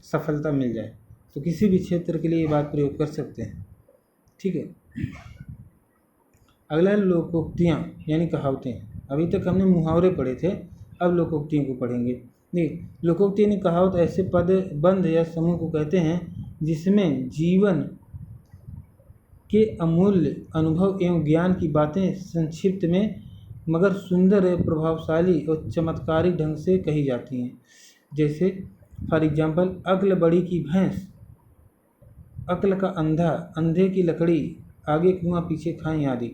सफलता मिल जाए। तो किसी भी क्षेत्र के लिए ये बात प्रयोग कर सकते हैं। ठीक है, अगला है लोकोक्तियाँ यानी कहावतें। अभी तक हमने मुहावरे पढ़े थे, अब लोकोक्तियों को पढ़ेंगे। देखिए, लोकोक्ति यानी कहावत ऐसे पद बंध या समूह को कहते हैं जिसमें जीवन के अमूल्य अनुभव एवं ज्ञान की बातें संक्षिप्त में मगर सुंदर एवं प्रभावशाली और चमत्कारिक ढंग से कही जाती हैं। जैसे फॉर एग्जाम्पल, अक्ल बड़ी की भैंस, अक्ल का अंधा, अंधे की लकड़ी, आगे कुआं पीछे खाई आदि।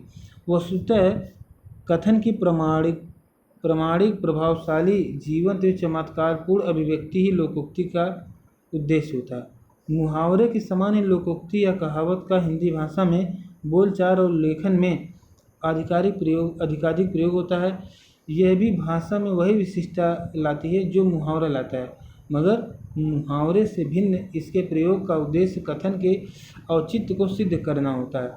वस्तुतः कथन की प्रामाणिक प्रभावशाली जीवंत एवं चमत्कारपूर्ण अभिव्यक्ति ही लोकोक्ति का उद्देश्य होता है। मुहावरे के समान ही लोकोक्ति या कहावत का हिंदी भाषा में बोलचाल और लेखन में अधिकाधिक प्रयोग होता है। यह भी भाषा में वही विशिष्टता लाती है जो मुहावरा लाता है, मगर मुहावरे से भिन्न इसके प्रयोग का उद्देश्य कथन के औचित्य को सिद्ध करना होता है।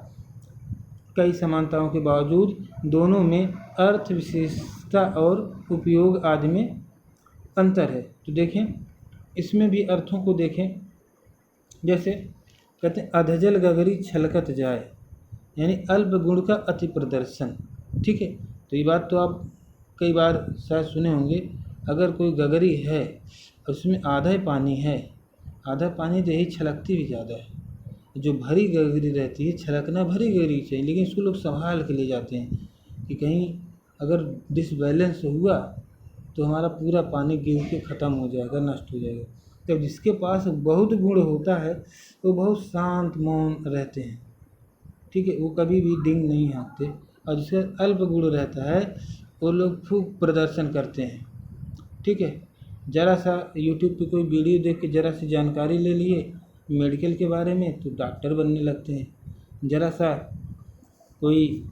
कई समानताओं के बावजूद दोनों में अर्थ विशेषता और उपयोग आदि में अंतर है। तो देखें, इसमें भी अर्थों को देखें। जैसे कहते हैं अधजल गगरी छलकत जाए, यानी अल्प गुण का अति प्रदर्शन। ठीक है, तो ये बात तो आप कई बार शायद सुने होंगे, अगर कोई गगरी है उसमें आधा ही पानी है, आधा पानी तो यही छलकती भी ज़्यादा है। जो भरी गगरी रहती है, छलकना भरी गगरी चाहिए, लेकिन इसको लोग संभाल के ले जाते हैं कि कहीं अगर डिसबैलेंस हुआ तो हमारा पूरा पानी गिर के ख़त्म हो जाएगा, नष्ट हो जाएगा। तो जिसके पास बहुत गुण होता है वो बहुत शांत मौन रहते हैं, ठीक है, वो कभी भी डिंग नहीं हाँकते। और जिसका अल्प गुण रहता है वो लोग खूब प्रदर्शन करते हैं, ठीक है। ज़रा सा यूट्यूब पे कोई वीडियो देख के ज़रा सी जानकारी ले लिए मेडिकल के बारे में तो डॉक्टर बनने लगते हैं। ज़रा सा कोई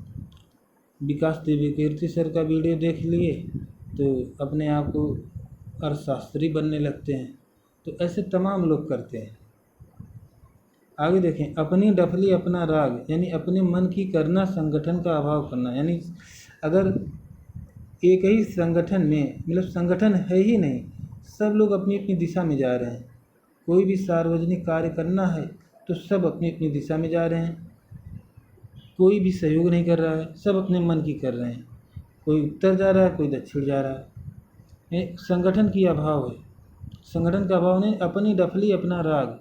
विकास दिव्यकीर्ति सर का वीडियो देख लिए तो अपने आप को अर्थशास्त्री बनने लगते हैं। तो ऐसे तमाम लोग करते हैं। आगे देखें, अपनी डफली अपना राग, यानी अपने मन की करना, संगठन का अभाव करना। यानी अगर एक ही संगठन में, मतलब संगठन है ही नहीं, सब लोग अपनी अपनी दिशा में जा रहे हैं। कोई भी सार्वजनिक कार्य करना है तो सब अपनी अपनी दिशा में जा रहे हैं, कोई भी सहयोग नहीं कर रहा है, सब अपने मन की कर रहे हैं। कोई उत्तर जा रहा है, कोई दक्षिण जा रहा है। ये संगठन की अभाव है। संगठन का अभाव नहीं, अपनी डफली अपना राग,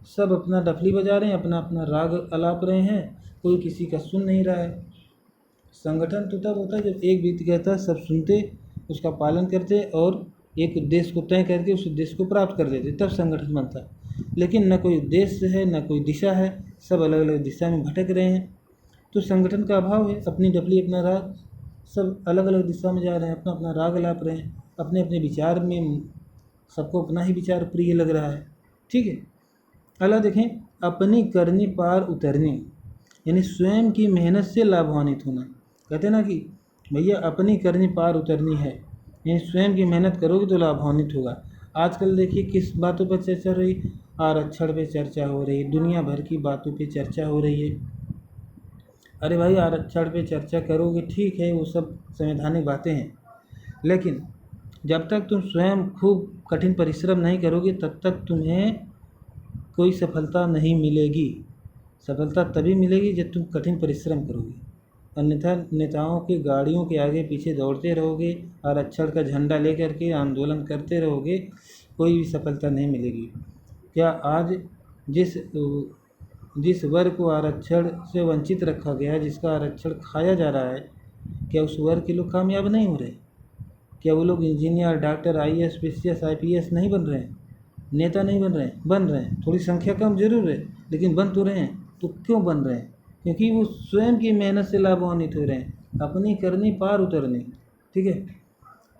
सब अपना डफली बजा रहे हैं, अपना अपना राग अलाप रहे हैं, कोई किसी का सुन नहीं रहा है। संगठन तो तब होता है जब एक व्यक्ति कहता है, सब सुनते, उसका पालन करते और एक उद्देश्य को तय करके उस उद्देश्य को प्राप्त कर देते, तब संगठन बनता है। लेकिन न कोई उद्देश्य है, न कोई दिशा है, सब अलग अलग दिशा में भटक रहे हैं, तो संगठन का अभाव है। अपनी डफली अपना राग, सब अलग अलग दिशा में जा रहे हैं, अपना अपना राग अलाप रहे हैं, अपने अपने विचार में सबको अपना ही विचार प्रिय लग रहा है, ठीक है। अगला देखें, अपनी करनी पार उतरनी, यानी स्वयं की मेहनत से लाभान्वित होना। कहते हैं ना कि भैया अपनी करनी पार उतरनी है, यानी स्वयं की मेहनत करोगे तो लाभान्वित होगा। आजकल देखिए किस बातों पर चर्चा हो रही, आरक्षण पे चर्चा हो रही है, दुनिया भर की बातों पे चर्चा हो रही है। अरे भाई, आरक्षण पे चर्चा करोगे ठीक है, वो सब संवैधानिक बातें हैं, लेकिन जब तक तुम स्वयं खूब कठिन परिश्रम नहीं करोगे तब तक तुम्हें कोई सफलता नहीं मिलेगी। सफलता तभी मिलेगी जब तुम कठिन परिश्रम करोगे, अन्यथा नेताओं की गाड़ियों के आगे पीछे दौड़ते रहोगे, आरक्षण का झंडा लेकर के आंदोलन करते रहोगे, कोई भी सफलता नहीं मिलेगी। क्या आज जिस वर्ग को आरक्षण से वंचित रखा गया है, जिसका आरक्षण खाया जा रहा है, क्या उस वर्ग के लोग कामयाब नहीं हो रहे? क्या वो लोग engineer, doctor, IAS, PCS, IPS नहीं बन रहे हैं? नेता नहीं बन रहे हैं? बन रहे हैं, थोड़ी संख्या कम जरूर है लेकिन बन तो रहे हैं। तो क्यों बन रहे हैं? क्योंकि वो स्वयं की मेहनत से लाभान्वित हो रहे हैं, अपनी करनी पार उतरनी, ठीक है।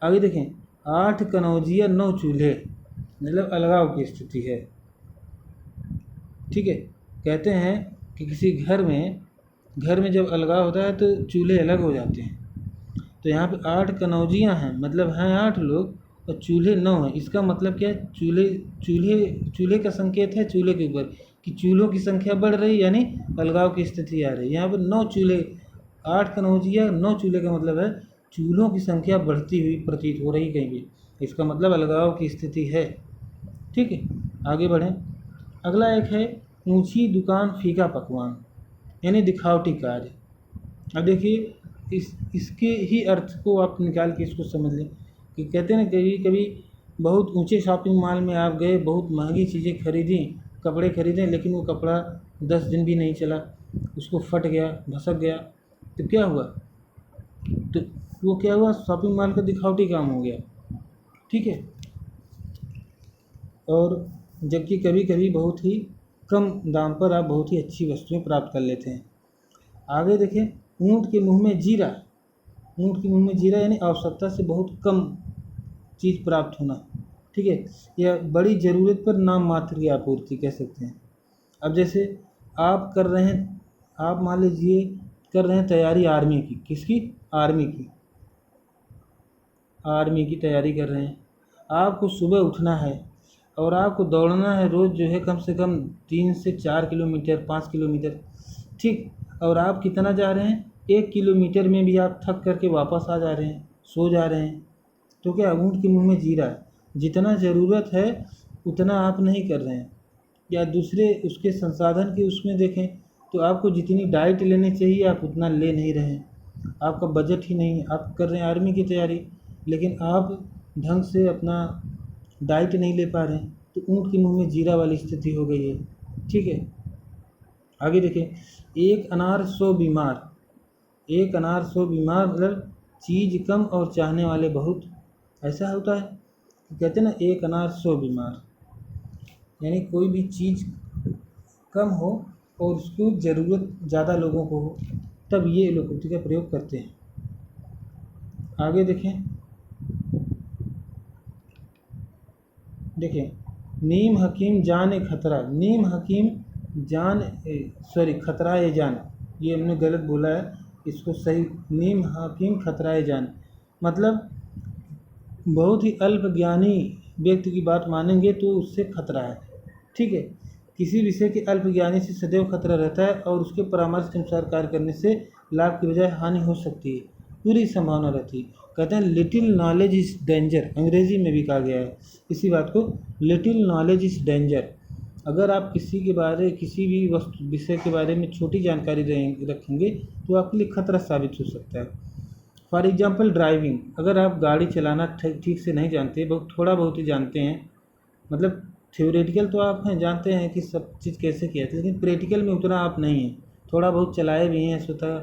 आगे देखें, 8 कनौजिया 9 चूल्हे, मतलब अलगाव की स्थिति है, ठीक है। कहते हैं कि किसी घर में जब अलगाव होता है तो चूल्हे अलग हो जाते हैं। तो यहाँ पे 8 कनौजियाँ हैं, मतलब हैं 8 लोग और चूल्हे 9 हैं। इसका मतलब क्या है? चूल्हे का संकेत है चूल्हे के ऊपर कि चूल्हों की संख्या बढ़ रही, यानी अलगाव की स्थिति आ रही है। यहाँ पर 9 चूल्हे, 8 कनौजिया 9 चूल्हे का मतलब है चूल्हों की संख्या बढ़ती हुई प्रतीत हो रही कहीं भी, इसका मतलब अलगाव की स्थिति है, ठीक है। आगे बढ़ें, अगला एक है ऊंची दुकान फीका पकवान, यानी दिखावटी कार्य। अब देखिए इसके ही अर्थ को आप निकाल के इसको समझ लें कि कहते हैं ना, कभी कभी बहुत ऊंचे शॉपिंग मॉल में आप गए, बहुत महंगी चीज़ें खरीदी, कपड़े खरीदे, लेकिन वो कपड़ा 10 दिन भी नहीं चला, उसको फट गया, भसक गया, तो क्या हुआ? तो वो क्या हुआ? शॉपिंग मॉल का दिखावटी काम हो गया, ठीक है। और जबकि कभी कभी बहुत ही कम दाम पर आप बहुत ही अच्छी वस्तुएं प्राप्त कर लेते हैं। आगे देखें, ऊँट के मुंह में जीरा। ऊँट के मुंह में जीरा यानी आवश्यकता से बहुत कम चीज़ प्राप्त होना, ठीक है। या बड़ी ज़रूरत पर नाम मात्र की आपूर्ति कह सकते हैं। अब जैसे आप कर रहे हैं, आप मान लीजिए कर रहे हैं तैयारी आर्मी की, किसकी? आर्मी की तैयारी कर रहे हैं। आपको सुबह उठना है और आपको दौड़ना है रोज़ जो है कम से कम 3 से 4 किलोमीटर, 5 किलोमीटर, ठीक। और आप कितना जा रहे हैं? 1 किलोमीटर में भी आप थक करके वापस आ जा रहे हैं, सो जा रहे हैं। तो क्या? ऊँट के मुंह में जीरा है, जितना ज़रूरत है उतना आप नहीं कर रहे हैं। या दूसरे उसके संसाधन के उसमें देखें तो आपको जितनी डाइट लेनी चाहिए आप उतना ले नहीं रहे हैं। आपका बजट ही नहीं है, आप कर रहे हैं आर्मी की तैयारी लेकिन आप ढंग से अपना डाइट नहीं ले पा रहे हैं, तो ऊँट के मुँह में जीरा वाली स्थिति हो गई है। ठीक है, आगे देखें, एक अनार 100 बीमार। एक अनार 100 बीमार मतलब चीज़ कम और चाहने वाले बहुत, ऐसा होता है। कहते हैं ना, एक अनार 100 बीमार, यानी कोई भी चीज़ कम हो और उसको ज़रूरत ज़्यादा लोगों को हो, तब ये लोकोक्ति का प्रयोग करते हैं। आगे देखें, नीम हकीम जान ए खतरा। नीम हकीम जान खतरा ए जान, ये हमने गलत बोला है, इसको सही, नीम हकीम खतरा ए जान मतलब बहुत ही अल्पज्ञानी व्यक्ति की बात मानेंगे तो उससे खतरा है। ठीक है, किसी विषय के अल्पज्ञानी से सदैव खतरा रहता है और उसके परामर्श के अनुसार कार्य करने से लाभ की बजाय हानि हो सकती है, पूरी संभावना रहती है। कहते हैं लिटिल नॉलेज इज़ डेंजर, अंग्रेजी में भी कहा गया है इसी बात को, लिटिल नॉलेज इज़ डेंजर। अगर आप किसी भी वस्तु विषय के बारे में छोटी जानकारी रखेंगे तो आपके लिए खतरा साबित हो सकता है। फॉर एग्जाम्पल ड्राइविंग, अगर आप गाड़ी चलाना ठीक से नहीं जानते, थोड़ा बहुत ही जानते हैं, मतलब थ्योरेटिकल तो आप हैं, जानते हैं कि सब चीज़ कैसे किया जाती है, लेकिन प्रैक्टिकल में उतना आप नहीं हैं। थोड़ा बहुत चलाए भी हैं, स्वतः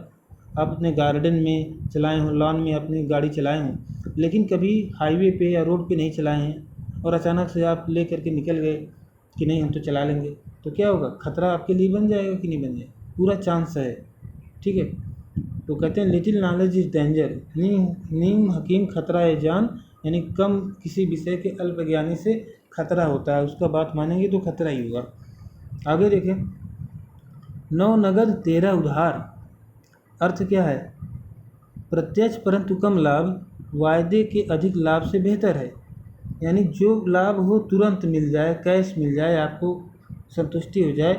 आप अपने गार्डन में चलाए हों, लॉन में अपनी गाड़ी चलाए हों, लेकिन कभी हाईवे पे या रोड पे नहीं चलाए हैं और अचानक से आप ले करके निकल गए कि नहीं हम तो चला लेंगे, तो क्या होगा, खतरा आपके लिए बन जाएगा कि नहीं बन जाएगा, पूरा चांस है। ठीक है, तो कहते हैं लिटिल नॉलेज इज़ डेंजर, नीम हकीम खतरा है जान, यानी कम किसी विषय के अल्पज्ञानी से खतरा होता है, उसका बात मानेंगे तो खतरा ही होगा। आगे देखें, 9 नगद 13 उधार, अर्थ क्या है, प्रत्यक्ष परंतु कम लाभ वायदे के अधिक लाभ से बेहतर है। यानी जो लाभ हो तुरंत मिल जाए, कैश मिल जाए, आपको संतुष्टि हो जाए,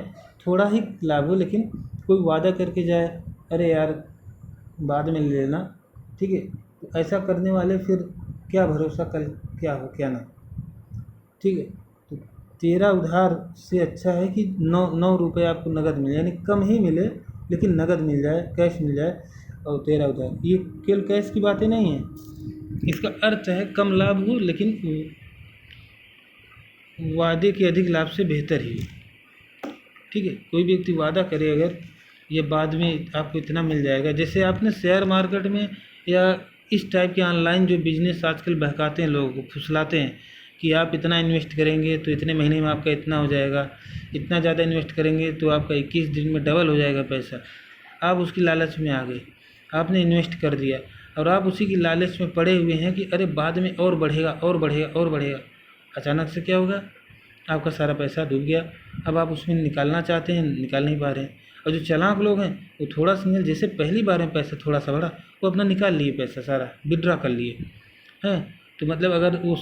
थोड़ा ही लाभ हो लेकिन कोई वादा करके जाए, अरे यार बाद में ले लेना, ठीक है, तो ऐसा करने वाले फिर क्या भरोसा कल क्या हो क्या ना। ठीक है, तो 13 उधार से अच्छा है कि 9 रुपये आपको नगद मिले, यानी कम ही मिले लेकिन नगद मिल जाए, कैश मिल जाए, और 13 उधार, ये केवल कैश की बातें नहीं है, इसका अर्थ है कम लाभ हो लेकिन वादे के अधिक लाभ से बेहतर ही। ठीक है, कोई व्यक्ति वादा करे अगर ये बाद में आपको इतना मिल जाएगा, जैसे आपने शेयर मार्केट में या इस टाइप के ऑनलाइन जो बिजनेस आजकल बहकाते हैं, लोगों को फुसलाते हैं कि आप इतना इन्वेस्ट करेंगे तो इतने महीने में आपका इतना हो जाएगा, इतना ज़्यादा इन्वेस्ट करेंगे तो आपका 21 दिन में डबल हो जाएगा पैसा। आप उसकी लालच में आ गए, आपने इन्वेस्ट कर दिया और आप उसी की लालच में पड़े हुए हैं कि अरे बाद में और बढ़ेगा और बढ़ेगा और बढ़ेगा। अचानक से क्या होगा, आपका सारा पैसा डूब गया। अब आप उसमें निकालना चाहते हैं, निकाल नहीं पा रहे हैं। और जो चालाक लोग हैं वो थोड़ा सा जैसे पहली बार में पैसा थोड़ा सा बढ़ा, वो अपना निकाल लिए, पैसा सारा विड्रॉ कर लिए हैं। तो मतलब अगर वो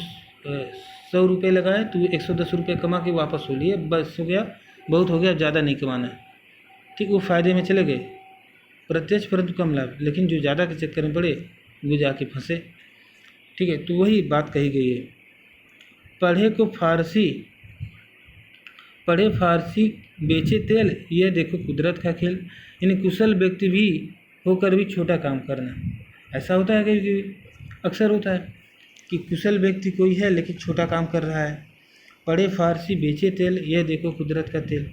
100 रुपये लगाए तो 110 रुपये कमा के वापस हो लिए, बस हो गया, बहुत हो गया, ज़्यादा नहीं कमाना है। ठीक, वो फ़ायदे में चले गए, प्रत्यक्ष परंतु कम लाभ, लेकिन जो ज़्यादा के चक्कर में पड़े वो जाके फंसे। ठीक है, तो वही बात कही गई है, पढ़े फारसी बेचे तेल, यह देखो कुदरत का खेल। यानी कुशल व्यक्ति भी होकर भी छोटा काम करना, ऐसा होता है कि अक्सर होता है कि कुशल व्यक्ति कोई है लेकिन छोटा काम कर रहा है। पढ़े फारसी बेचे तेल, यह देखो कुदरत का तेल।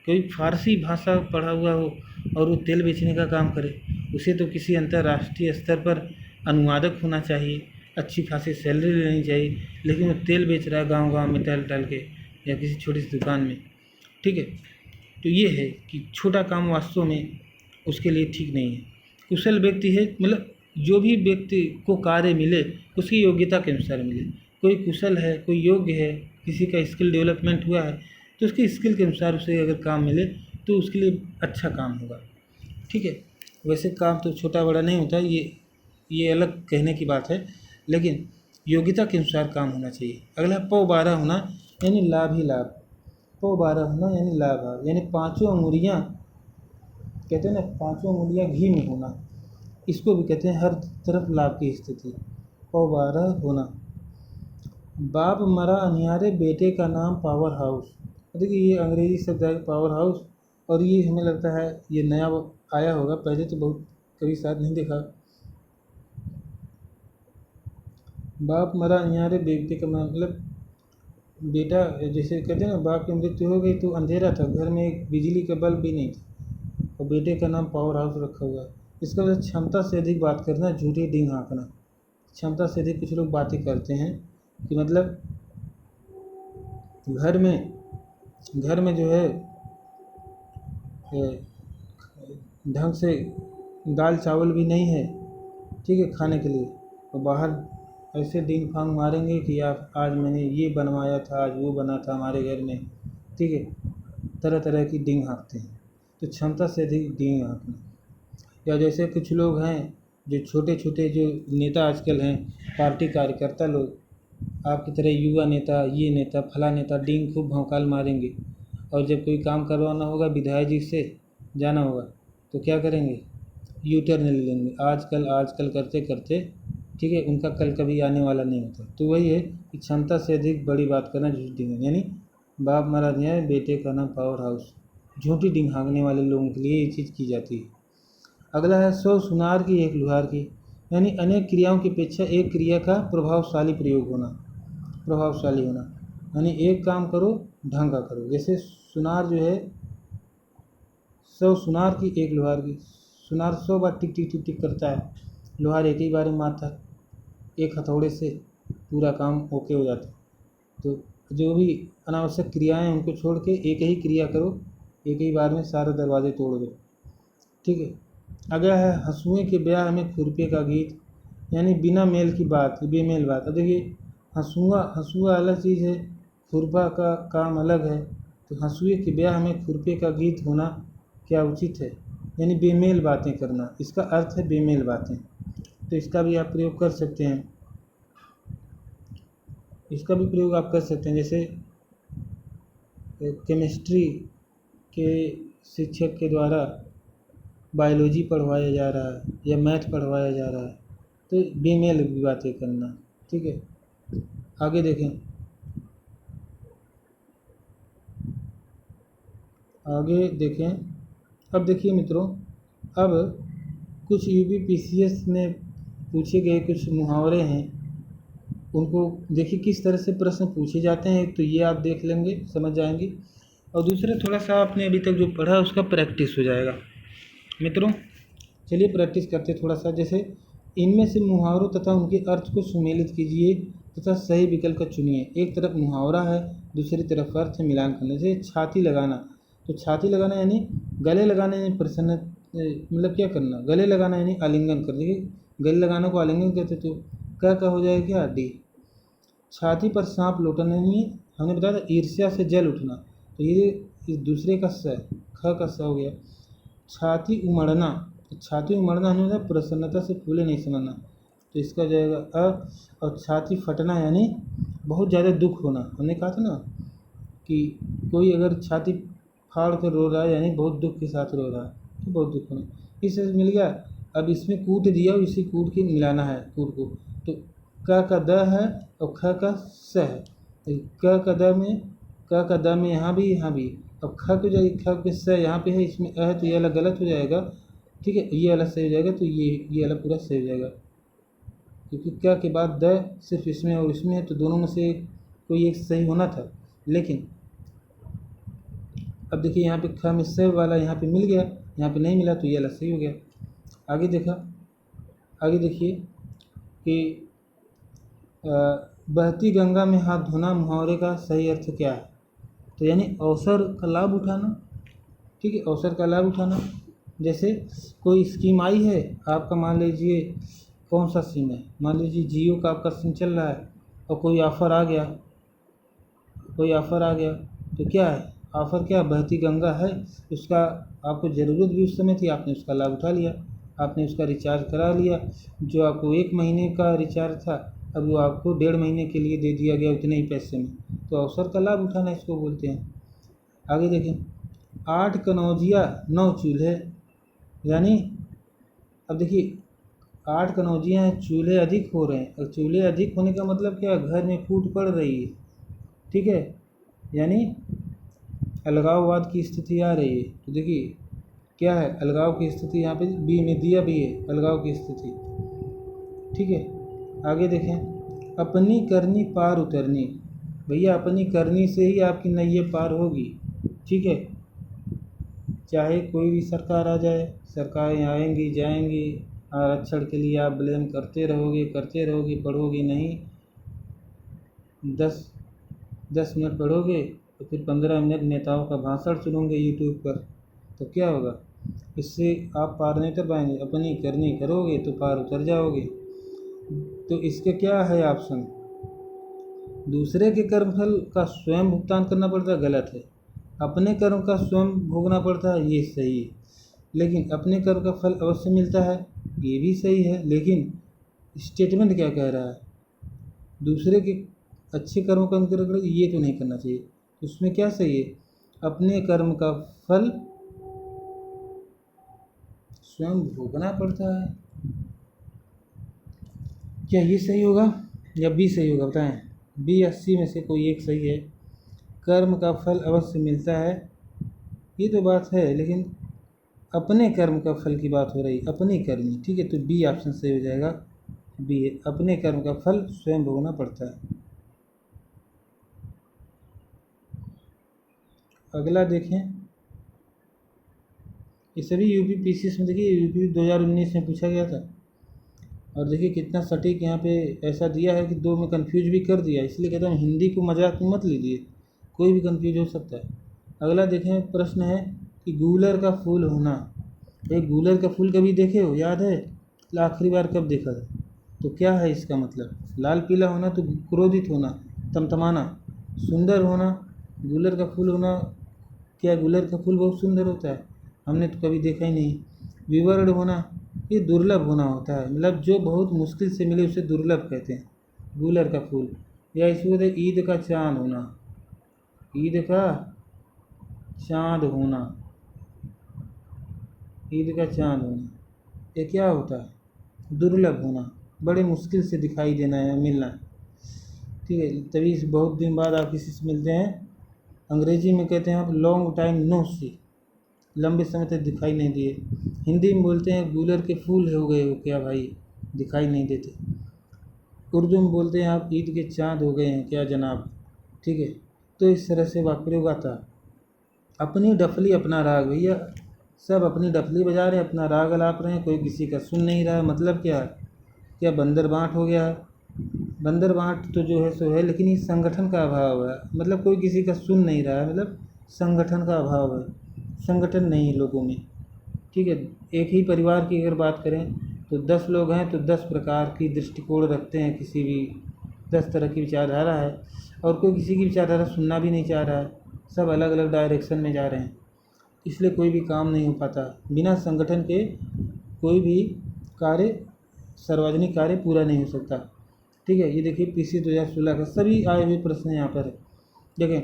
कोई फारसी भाषा पढ़ा हुआ हो और वो तेल बेचने का काम करे, उसे तो किसी अंतर्राष्ट्रीय स्तर पर अनुवादक होना चाहिए, अच्छी खासी सैलरी लेनी चाहिए, लेकिन वो तेल बेच रहा है गांव-गांव में टहल टहल के या किसी छोटी सी दुकान में। ठीक है, तो ये है कि छोटा काम वास्तव में उसके लिए ठीक नहीं है। कुशल व्यक्ति है मतलब जो भी व्यक्ति को कार्य मिले उसकी योग्यता के अनुसार मिले। कोई कुशल है, कोई योग्य है, किसी का स्किल डेवलपमेंट हुआ है तो उसकी स्किल के अनुसार उसे अगर काम मिले तो उसके लिए अच्छा काम होगा। ठीक है, वैसे काम तो छोटा बड़ा नहीं होता, ये अलग कहने की बात है, लेकिन योग्यता के अनुसार काम होना चाहिए। अगला पौ 12 होना, यानी लाभ ही लाभ। पौ 12 होना यानी लाभ, यानी पाँचों अंगुलियाँ, कहते हैं ना, पाँचों अंगुलियाँ घी में होना, इसको भी कहते हैं हर तरफ लाभ की स्थिति। पौ 12 होना। बाप मरा अनियारे, बेटे का नाम पावर हाउस। देखिए ये अंग्रेजी शब्द है पावर हाउस, और ये हमें लगता है ये नया आया होगा, पहले तो बहुत कभी शायद नहीं देखा। बाप मरा न्यारे बेटे का मतलब बेटा, जैसे कहते हैं ना, बाप की मृत्यु हो गई तो अंधेरा था, घर में एक बिजली का बल्ब भी नहीं था, और बेटे का नाम पावर हाउस रखा हुआ है। इसका मतलब क्षमता से अधिक बात करना, झूठी डींग हाँकना। क्षमता से अधिक कुछ लोग बातें करते हैं कि मतलब घर में जो है ढंग से दाल चावल भी नहीं है, ठीक है, खाने के लिए, और बाहर ऐसे डींग फांग मारेंगे कि आप आज मैंने ये बनवाया था, आज वो बना था हमारे घर में, ठीक है, तरह तरह की डींग हाँकते हैं। तो क्षमता से अधिक डींग हाँकना। या जैसे कुछ लोग हैं जो छोटे छोटे जो नेता आजकल हैं, पार्टी कार्यकर्ता लोग, आपकी तरह युवा नेता, ये नेता, फला नेता, डींग खूब भौकाल मारेंगे, और जब कोई काम करवाना होगा विधायक जी से जाना होगा तो क्या करेंगे, यू टर्न ले लेंगे, आजकल आजकल करते करते, ठीक है, उनका कल कभी आने वाला नहीं होता। तो वही है कि क्षमता से अधिक बड़ी बात करना, झूठी डींग, यानी बाप मरा न्याय बेटे का नाम पावर हाउस, झूठी डींग हाँकने वाले लोगों के लिए ये चीज़ की जाती है। अगला है 100 सुनार की एक लुहार की, यानी अनेक क्रियाओं की अपेक्षा एक क्रिया का प्रभावशाली प्रयोग होना, प्रभावशाली होना, यानी एक काम करो ढंग का करो। जैसे सुनार जो है, 100 सुनार की एक लुहार की, सुनार 100 बार टिक टिक टिक टिक करता है, लुहार एक ही बार में मारता है, एक हथौड़े से पूरा काम ओके हो जाता है। तो जो भी अनावश्यक क्रियाएं उनको छोड़ के एक ही क्रिया करो, एक ही बार में सारे दरवाजे तोड़ दो, ठीक है। अगला है हँसुए के ब्याह में खुरपे का गीत, यानी बिना मेल की बात, बेमेल बात। अब देखिए, हँसुआ हँसुआ अलग चीज़ है, खुरपा का काम अलग है, तो हँसुए के ब्याह में खुरपे का गीत होना क्या उचित है, यानी बेमेल बातें करना, इसका अर्थ है बेमेल बातें। तो इसका भी आप प्रयोग कर सकते हैं, इसका भी प्रयोग आप कर सकते हैं। जैसे केमिस्ट्री के शिक्षक के द्वारा बायोलॉजी पढ़वाया जा रहा है या मैथ पढ़वाया जा रहा है, तो बेमेल की बातें करना, ठीक है। आगे देखें, आगे देखें। अब देखिए मित्रों, अब कुछ यूपीपीसीएस में पूछे गए कुछ मुहावरे हैं, उनको देखिए किस तरह से प्रश्न पूछे जाते हैं, तो ये आप देख लेंगे, समझ जाएंगे, और दूसरे थोड़ा सा आपने अभी तक जो पढ़ा उसका प्रैक्टिस हो जाएगा। मित्रों चलिए प्रैक्टिस करते थोड़ा सा। जैसे इनमें से मुहावरों तथा उनके अर्थ को सुमेलित कीजिए तथा सही विकल्प का चुनिए। एक तरफ मुहावरा है, दूसरी तरफ अर्थ है, मिलान करने से। छाती लगाना, तो छाती लगाना यानी गले लगाना, यानी प्रसन्न, मतलब क्या करना, गले लगाना यानी आलिंगन कर। देखिए गले लगाना को आलिंगन कहते, तो क्या हो जाएगा, क्या डी। छाती पर सांप लौटना, यानी हमने बताया था ईर्ष्या से जल उठना, तो ये इस दूसरे का स, ख का स हो गया। छाती उमड़ना, छाती उमड़ना हमने बताया प्रसन्नता से फूले नहीं समझना, तो इसका हो जाएगा अ। और छाती फटना यानी बहुत ज़्यादा दुख होना, हमने कहा था ना कि कोई अगर छाती फाड़ कर रो रहा है यानी बहुत दुख के साथ रो रहा है, तो बहुत दुख होना, इससे मिल गया। अब इसमें कूट दिया, इसी कूट के मिलाना है कूट को, तो क का द है और ख का स है, तो क का द में यहाँ भी, अब ख को जाएगी, ख के स यहाँ पे है, इसमें अ है, तो ये अलग गलत हो जाएगा, ठीक है, ये अलग सही हो जाएगा, तो ये अलग पूरा सही हो जाएगा, क्योंकि क्या के बाद द सिर्फ इसमें और इसमें है, तो दोनों में से कोई एक सही होना था। लेकिन अब देखिए यहाँ पे ख में स वाला यहाँ पे मिल गया, यहाँ पे नहीं मिला, तो ये अलग सही हो गया। आगे देखिए कि बहती गंगा में हाथ धोना मुहावरे का सही अर्थ क्या है, तो यानी अवसर का लाभ उठाना, ठीक है, अवसर का लाभ उठाना। जैसे कोई स्कीम आई है आपका, मान लीजिए कौन सा सिम है, मान लीजिए जियो का आपका सिम चल रहा है, और कोई ऑफ़र आ गया, तो क्या है ऑफ़र, क्या बहती गंगा है, उसका आपको ज़रूरत भी उस समय थी, आपने उसका लाभ उठा लिया, आपने उसका रिचार्ज करा लिया। जो आपको 1 महीने का रिचार्ज था, अब वो आपको 1.5 महीने के लिए दे दिया गया उतने ही पैसे में, तो अवसर का लाभ उठाना इसको बोलते हैं। आगे देखें, 8 कनौजिया 9 चूल्हे, यानी अब देखिए 8 कनौजियाँ हैं, चूल्हे अधिक हो रहे हैं, और चूल्हे अधिक होने का मतलब क्या, घर में फूट पड़ रही है, ठीक है, यानी अलगाववाद की स्थिति आ रही है। तो देखिए क्या है, अलगाव की स्थिति यहाँ पे बी में दिया भी है, अलगाव की स्थिति, ठीक है। आगे देखें, अपनी करनी पार उतरनी। भैया अपनी करनी से ही आपकी नैया पार होगी, ठीक है। चाहे कोई भी सरकार आ जाए, सरकारें आएंगी जाएंगी, आरक्षण के लिए आप ब्लेम करते रहोगे, पढ़ोगे नहीं। 10 मिनट पढ़ोगे तो फिर 15 मिनट नेताओं का भाषण सुनोगे यूट्यूब पर, तो क्या होगा? इससे आप पार नहीं उतर पाएंगे। अपनी करनी करोगे तो पार उतर जाओगे। तो इसके क्या है ऑप्शन? दूसरे के कर्मफल का स्वयं भुगतान करना पड़ता है, गलत है। अपने कर्म का स्वयं भोगना पड़ता है, ये सही है। लेकिन अपने कर्म का फल अवश्य मिलता है, ये भी सही है। लेकिन स्टेटमेंट क्या कह रहा है? दूसरे के अच्छे कर्मों का अनुकरण करो, ये तो नहीं करना चाहिए। उसमें क्या सही है? अपने कर्म का फल स्वयं भोगना पड़ता है। क्या ये सही होगा या बी सही होगा? बताएं। बी 80 में से कोई एक सही है। कर्म का फल अवश्य मिलता है, ये तो बात है, लेकिन अपने कर्म का फल की बात हो रही, अपनी करनी, ठीक है। तो बी ऑप्शन सही हो जाएगा। बी है, अपने कर्म का फल स्वयं भोगना पड़ता है। अगला देखें, ये सभी यूपी पीसीएस में देखिए, यूपी 2019 में पूछा गया था। और देखिए कितना सटीक यहाँ पे ऐसा दिया है कि दो में कंफ्यूज भी कर दिया। इसलिए कहता हूँ हिंदी को मजाक में मत लीजिए, कोई भी कंफ्यूज हो सकता है। अगला देखें, प्रश्न है कि गूलर का फूल होना। एक गूलर का फूल कभी देखे हो? याद है? आखिरी बार कब देखा था? तो क्या है इसका मतलब? लाल पीला होना तो क्रोधित होना, तमतमाना। सुंदर होना, गूलर का फूल होना। क्या गूलर का फूल बहुत सुंदर होता है? हमने तो कभी देखा ही नहीं। विवर्ण होना, ये दुर्लभ होना होता है, मतलब जो बहुत मुश्किल से मिले उसे दुर्लभ कहते हैं, गूलर का फूल। या इसको कहते हैं ईद का चाँद होना, ईद का चाँद होना, ईद का चाँद होना। ये क्या होता है? दुर्लभ होना, बड़े मुश्किल से दिखाई देना है, मिलना, ठीक है। तभी बहुत दिन बाद आप किसी से मिलते हैं। अंग्रेजी में कहते हैं आप लॉन्ग टाइम नो सी, लंबे समय तक दिखाई नहीं दिए। हिंदी में बोलते हैं गूलर के फूल हो गए हो क्या भाई, दिखाई नहीं देते। उर्दू में बोलते हैं आप ईद के चाँद हो गए हैं क्या जनाब, ठीक है। तो इस तरह से वाक्य प्रयोग आता है। अपनी डफली अपना राग, भैया सब अपनी डफली बजा रहे हैं, अपना राग अलाप रहे हैं, कोई किसी का सुन नहीं रहा। मतलब क्या है? क्या बंदर बाँट हो गया है? बंदर बाँट तो जो है सो है, लेकिन ये संगठन का अभाव है। मतलब कोई किसी का सुन नहीं रहा है, मतलब संगठन का अभाव है, संगठन नहीं है लोगों में, ठीक है। एक ही परिवार की अगर बात करें तो 10 लोग हैं तो 10 प्रकार की दृष्टिकोण रखते हैं, किसी भी 10 तरह की विचारधारा है, और कोई किसी की विचारधारा सुनना भी नहीं चाह रहा है। सब अलग अलग डायरेक्शन में जा रहे हैं, इसलिए कोई भी काम नहीं हो पाता। बिना संगठन के कोई भी कार्य, सार्वजनिक कार्य पूरा नहीं हो सकता, ठीक है। ये देखिए पीसी 2016 का सभी आए हुए प्रश्न यहाँ पर देखें।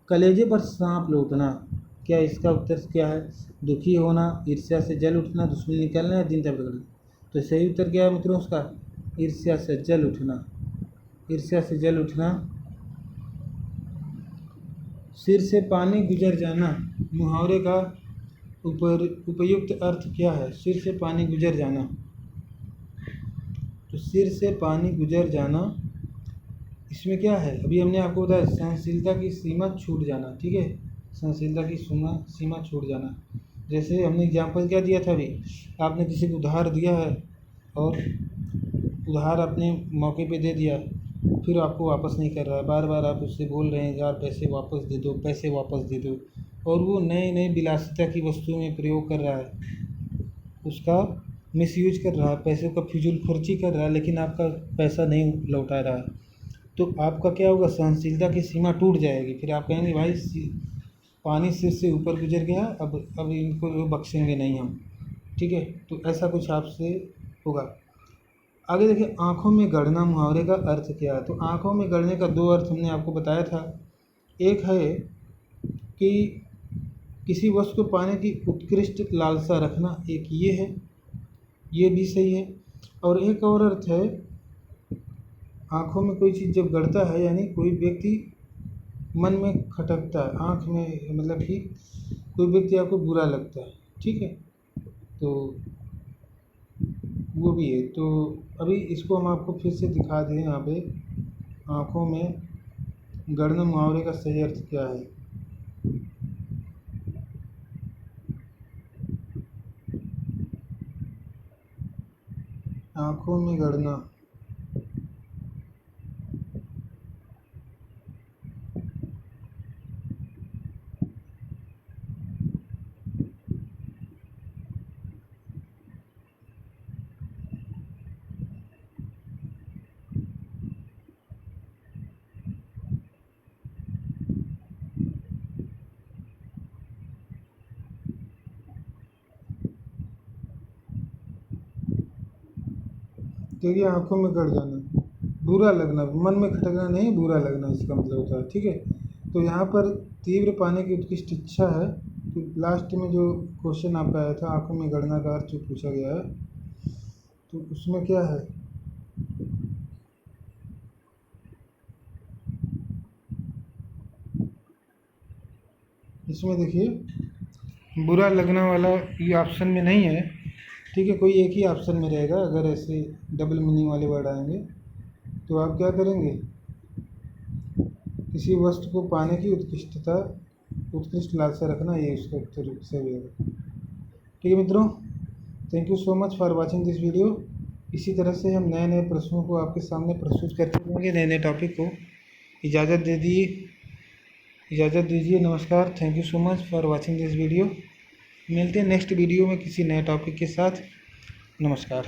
कलेजे पर सांप लौटना, क्या इसका उत्तर क्या है? दुखी होना, ईर्ष्या से जल उठना, दुश्मनी निकलना या दिन पकड़ना। तो सही उत्तर क्या है मित्रों उसका? ईर्ष्या से जल उठना, ईर्ष्या से जल उठना। सिर से पानी गुजर जाना, मुहावरे का उपयुक्त अर्थ क्या है? सिर से पानी गुजर जाना, तो सिर से पानी गुजर जाना, इसमें क्या है? अभी हमने आपको बताया सहनशीलता की सीमा छूट जाना, ठीक है। सहनशीलता की सीमा छूट जाना। जैसे हमने एग्जाम्पल क्या दिया था अभी, आपने किसी को उधार दिया है और उधार अपने मौके पे दे दिया, फिर आपको वापस नहीं कर रहा है, बार बार आप उससे बोल रहे हैं यार पैसे वापस दे दो, पैसे वापस दे दो, और वो नए नए विलासिता की वस्तुओं में प्रयोग कर रहा है, उसका मिसयूज कर रहा है, पैसों का फिजूल खर्ची कर रहा है, लेकिन आपका पैसा नहीं लौटा रहा है, तो आपका क्या होगा? सहनशीलता की सीमा टूट जाएगी। फिर आप कहेंगे भाई पानी सिर से ऊपर गुजर गया, अब इनको बख्शेंगे नहीं हम, ठीक है। तो ऐसा कुछ आपसे होगा। आगे देखिए, आँखों में गड़ना, मुहावरे का अर्थ क्या है? तो आँखों में गड़ने का 2 अर्थ हमने आपको बताया था। एक है कि किसी वस्तु को पाने की उत्कृष्ट लालसा रखना, एक ये है, ये भी सही है। और एक और अर्थ है, आँखों में कोई चीज़ जब गड़ता है यानी कोई व्यक्ति मन में खटकता है, आँख में मतलब कि कोई व्यक्ति आपको बुरा लगता है, ठीक है। तो वो भी है। तो अभी इसको हम आपको फिर से दिखा दें। यहाँ पे आँखों में गड़ना मुहावरे का सही अर्थ क्या है। आँखों में गड़ना, देखिए आँखों में गड़ जाना, बुरा लगना, मन में खटकना नहीं, बुरा लगना इसका मतलब होता है। ठीक है, तो यहाँ पर तीव्र पाने की उत्कृष्ट इच्छा है। तो लास्ट में जो क्वेश्चन आपका आया था आँखों में गड़ना का अर्थ जो पूछा गया है, तो उसमें क्या है, इसमें देखिए बुरा लगना वाला ये ऑप्शन में नहीं है। ठीक है, कोई एक ही ऑप्शन में रहेगा। अगर ऐसे डबल मीनिंग वाले वर्ड आएंगे तो आप क्या करेंगे, किसी वस्तु को पाने की उत्कृष्ट लालसा रखना, ये उसका उत्तर सही होगा। ठीक है मित्रों, thank you so much for watching this video. इसी तरह से हम नए नए प्रश्नों को आपके सामने प्रस्तुत करते रहेंगे, नए नए टॉपिक को। इजाज़त दीजिए। नमस्कार, thank you so much for watching this video. मिलते हैं नेक्स्ट वीडियो में किसी नए टॉपिक के साथ। नमस्कार।